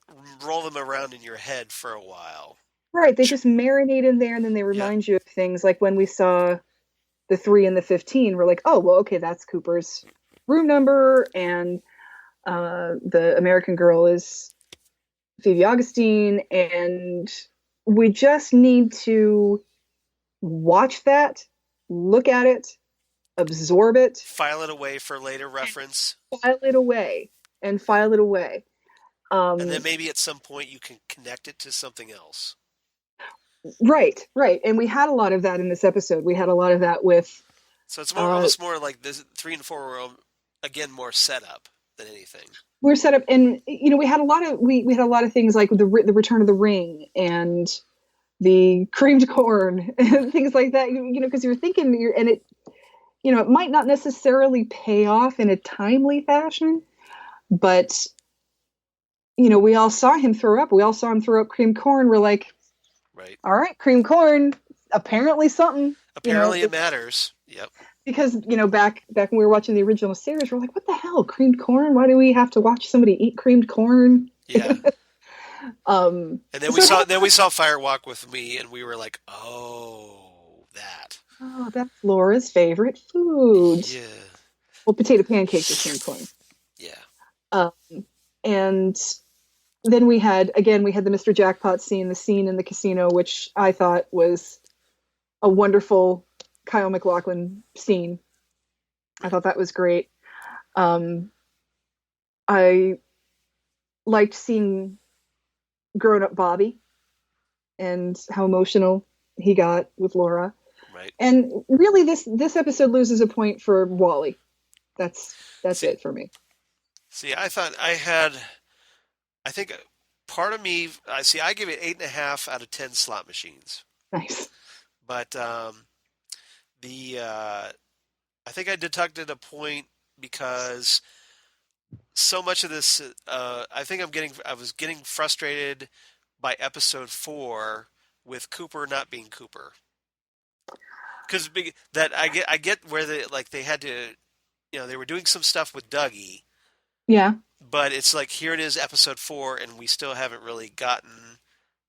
roll them around in your head for a while. Right. They just marinate in there, and then they remind you of things. Like when we saw the 3 and the 15, we're like, oh, well, okay, that's Cooper's room number, and the American girl is Phoebe Augustine, and we just need to watch that, look at it, absorb it, file it away for later reference. File it away. And then maybe at some point you can connect it to something else. Right. And we had a lot of that in this episode. We had a lot of that with. So it's almost more like this 3 and 4 were again more setup than anything. We're set up, and we had a lot of things like the Return of the Ring and the creamed corn and things like that. Because you're thinking, and it, it might not necessarily pay off in a timely fashion, but we all saw him throw up. We all saw him throw up creamed corn. We're like, right, all right, creamed corn. Apparently something. Apparently it matters. Yep. Because, back when we were watching the original series, we're like, what the hell? Creamed corn? Why do we have to watch somebody eat creamed corn? Yeah. And then we saw Fire Walk with Me, and we were like, oh, that. Oh, that's Laura's favorite food. Yeah. Well, potato pancakes with creamed corn. Yeah. And then we had the Mr. Jackpot scene, the scene in the casino, which I thought was a wonderful Kyle MacLachlan scene. I thought that was great. I liked seeing grown-up Bobby and how emotional he got with Laura. Right. And really, this episode loses a point for Wally. That's it for me. See, I think part of me, I give it 8.5 out of 10 slot machines. Nice. But I think I deducted a point because so much of this, I was getting frustrated by episode 4 with Cooper not being Cooper. Because that I get where they had to, they were doing some stuff with Dougie. Yeah. But it's like, here it is, episode 4, and we still haven't really gotten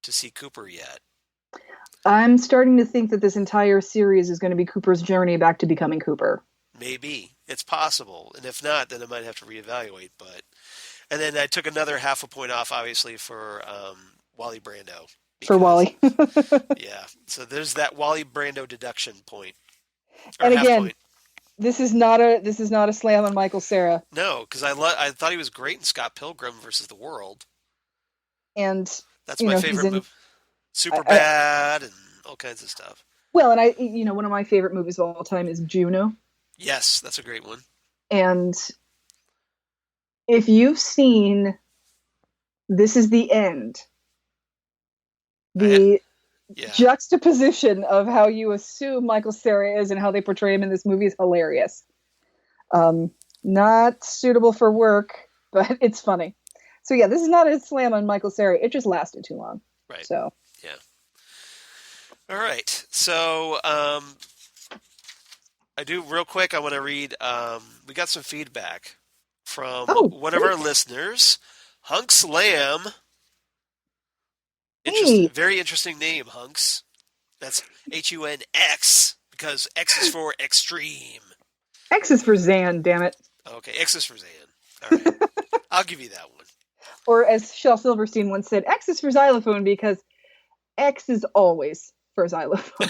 to see Cooper yet. I'm starting to think that this entire series is going to be Cooper's journey back to becoming Cooper. Maybe. It's possible. And if not, then I might have to reevaluate. And then I took another half a point off, obviously, for Wally Brando. For Wally. Yeah. So there's that Wally Brando deduction point. And again, this is not a slam on Michael Cera. No, because I thought he was great in Scott Pilgrim versus the World. And that's my favorite movie. Superbad and all kinds of stuff. Well, and one of my favorite movies of all time is Juno. Yes, that's a great one. And if you've seen This Is the End, the juxtaposition of how you assume Michael Cera is and how they portray him in this movie is hilarious. Not suitable for work, but it's funny. So yeah, this is not a slam on Michael Cera. It just lasted too long. Right. So. Yeah. All right. So I do real quick. I want to read. We got some feedback from one of our listeners, Hunks Lamb. Very interesting name, Hunks. That's HUNX because X is for extreme. X is for Zan. Damn it. Okay, X is for Zan. All right, I'll give you that one. Or as Shel Silverstein once said, X is for xylophone because X is always for xylophone.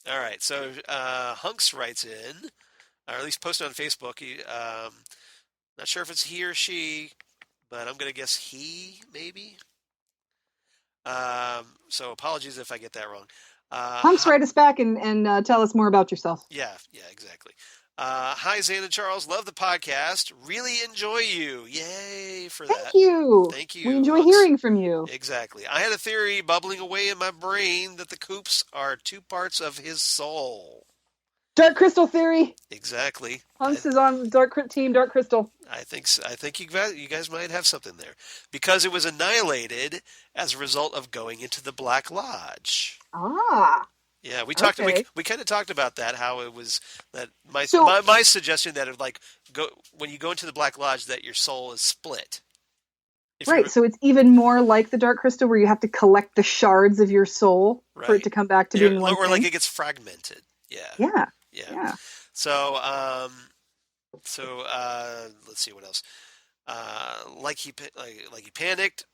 All right. So Hunks writes in, or at least posted on Facebook. Not sure if it's he or she, but I'm gonna guess he, maybe. So apologies if I get that wrong. Hunks, write us back and tell us more about yourself. Yeah, exactly. Hi, Zan and Charles. Love the podcast. Really enjoy you. Yay for Thank that. you. Thank you. We enjoy Hunks. hearing from you. Exactly. I had a theory bubbling away in my brain that the Coops are two parts of his soul. Dark Crystal theory. Exactly. Hunks is on Team Dark Crystal. I think so. I think you guys might have something there because it was annihilated as a result of going into the Black Lodge. Ah. Yeah, we talked. Okay. We kind of talked about that. How it was that my suggestion that it like go when you go into the Black Lodge that your soul is split. Right. So it's even more like the Dark Crystal, where you have to collect the shards of your soul for it to come back to being one or thing. like it gets fragmented. Yeah. So let's see what else. Like he panicked.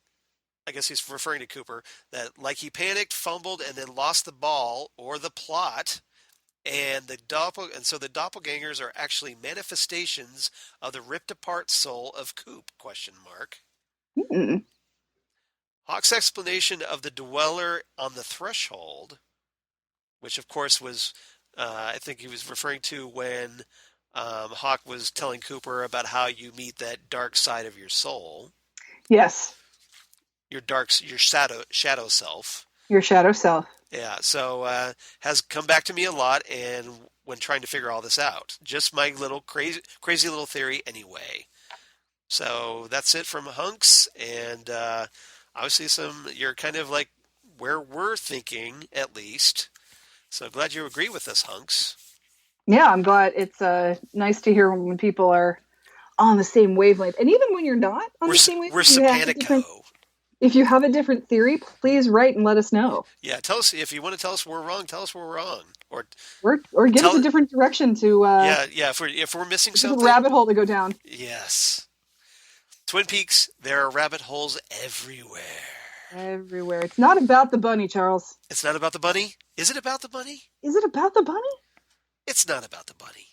I guess he's referring to Cooper, that like he panicked, fumbled, and then lost the ball or the plot, and so the doppelgangers are actually manifestations of the ripped apart soul of Coop? ? Mm-mm. Hawk's explanation of the dweller on the threshold, which of course was, I think he was referring to when Hawk was telling Cooper about how you meet that dark side of your soul. Yes. Your shadow self. Your shadow self. Yeah, so has come back to me a lot, and when trying to figure all this out, just my little crazy little theory anyway. So that's it from Hunks, and obviously you're kind of like where we're thinking at least. So glad you agree with us, Hunks. Yeah, I'm glad. It's nice to hear when people are on the same wavelength, and even when you're not on the same wavelength, we're simpatico. If you have a different theory, please write and let us know. Yeah, tell us if you want to tell us we're wrong. Tell us we're wrong, or give us a different direction to. If we're missing something, rabbit hole to go down. Yes, Twin Peaks. There are rabbit holes everywhere. Everywhere. It's not about the bunny, Charles. It's not about the bunny. Is it about the bunny? Is it about the bunny? It's not about the bunny.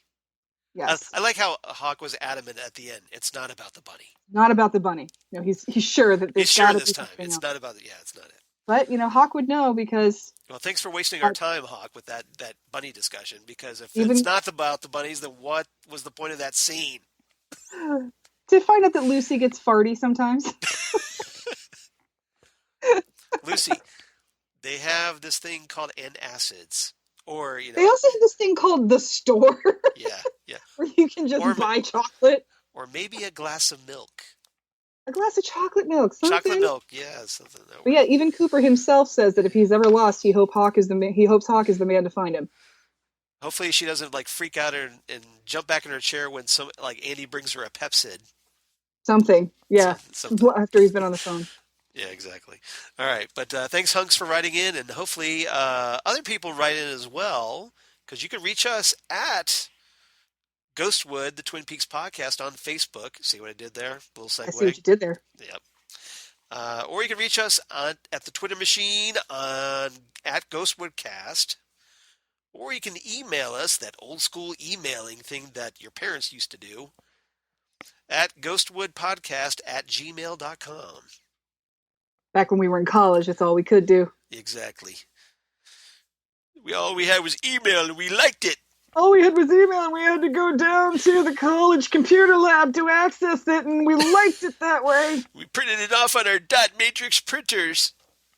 Yes. I like how Hawk was adamant at the end. It's not about the bunny. Not about the bunny. No, he's sure that he's sure this time. It's not about it's not it. But Hawk would know because. Well, thanks for wasting our time, Hawk, with that bunny discussion. Because if it's not about the bunnies, then what was the point of that scene? To find out that Lucy gets farty sometimes. Lucy, they have this thing called antacids. Or, they also have this thing called the store. Yeah. Where you can just buy chocolate. Or maybe a glass of milk. A glass of chocolate milk. Something. Chocolate milk, yeah, something. But yeah, even Cooper himself says that if he's ever lost, he hopes Hawk is the man to find him. Hopefully, she doesn't freak out and jump back in her chair when Andy brings her a Pepsid. Something, yeah. Something. After he's been on the phone. Yeah, exactly. All right, but thanks, Hunks, for writing in, and hopefully other people write in as well, because you can reach us at Ghostwood, the Twin Peaks podcast on Facebook. See what I did there? A little segue. I see what you did there. Yep. Or you can reach us at the Twitter machine at Ghostwoodcast, or you can email us, that old school emailing thing that your parents used to do, at ghostwoodpodcast@gmail.com. Back when we were in college, that's all we could do. Exactly. All we had was email, and we liked it. All we had was email, and we had to go down to the college computer lab to access it, and we liked it that way. We printed it off on our dot matrix printers.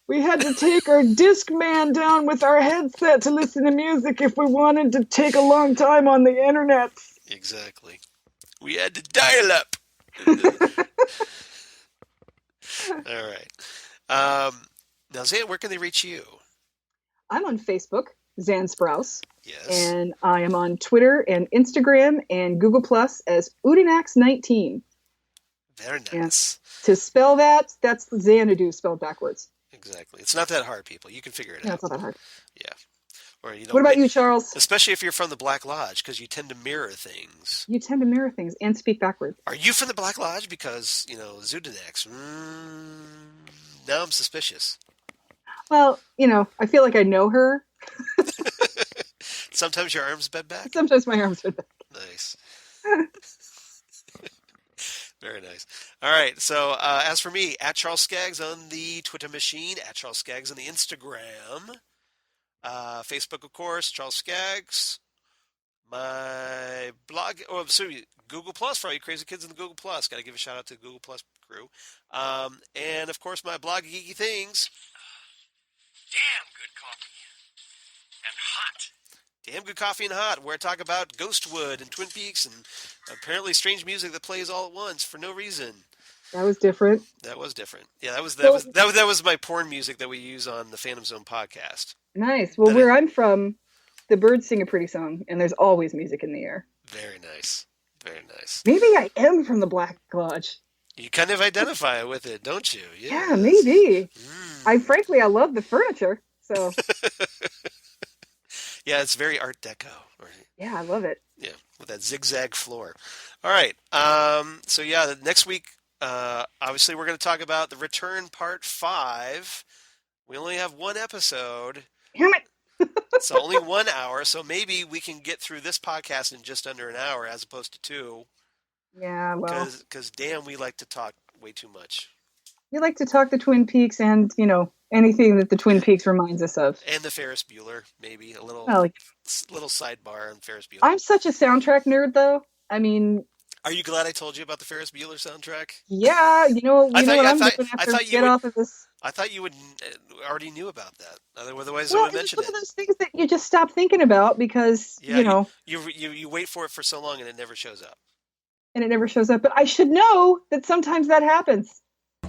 We had to take our Discman down with our headset to listen to music if we wanted to take a long time on the internet. Exactly. We had to dial up. All right. Now, Zan, where can they reach you? I'm on Facebook, Zan Sprouse. Yes. And I am on Twitter and Instagram and Google Plus as Udinax19. Very nice. And to spell that's Xanadu spelled backwards. Exactly. It's not that hard, people. You can figure it out. No, it's not that hard. Yeah. Or, what about you, Charles? Especially if you're from the Black Lodge, because you tend to mirror things. You tend to mirror things and speak backwards. Are you from the Black Lodge? Because, Zudinax. Now I'm suspicious. Well, I feel like I know her. Sometimes your arms bend back? Sometimes my arms are back. Nice. Very nice. All right. So as for me, at Charles Skaggs on the Twitter machine, at Charles Skaggs on the Instagram, Facebook, of course, Charles Skaggs. My blog, sorry, Google Plus for all you crazy kids in the Google Plus. Got to give a shout out to the Google Plus crew. And of course, my blog, Geeky Things. Damn good coffee. And hot. Damn Good Coffee and Hot, where I talk about Ghostwood and Twin Peaks and apparently strange music that plays all at once for no reason. That was different. That was different. Yeah, that was my porn music that we use on the Phantom Zone podcast. Nice. Well, where I'm from, the birds sing a pretty song, and there's always music in the air. Very nice. Very nice. Maybe I am from the Black Lodge. You kind of identify with it, don't you? Yes. Yeah, maybe. I love the furniture, so. Yeah, it's very Art Deco. Yeah, I love it. Yeah, with that zigzag floor. All right. So yeah, next week, obviously we're going to talk about The Return Part 5. We only have one episode. Damn it. It's only 1 hour, so maybe we can get through this podcast in just under an hour as opposed to 2. Yeah, well. Because damn, we like to talk way too much. We like to talk the Twin Peaks and, anything that the Twin Peaks reminds us of. And the Ferris Bueller, maybe a little sidebar on Ferris Bueller. I'm such a soundtrack nerd, though. I mean, are you glad I told you about the Ferris Bueller soundtrack? Yeah, what I'm doing after we get off of this. I thought you would already knew about that. Otherwise, Well, I would mention it's one of those things that you just stop thinking about because you wait for it for so long and it never shows up. And it never shows up. But I should know that sometimes that happens.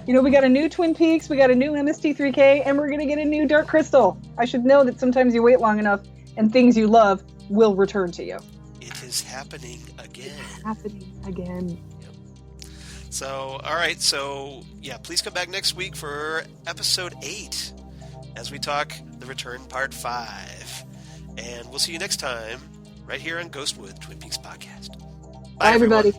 We got a new Twin Peaks, we got a new MST3K, and we're going to get a new Dark Crystal. I should know that sometimes you wait long enough and things you love will return to you. It is happening again. Yep. So, all right. So, yeah, please come back next week for episode 8 as we talk The Return Part 5. And we'll see you next time right here on Ghostwood Twin Peaks Podcast. Bye everybody.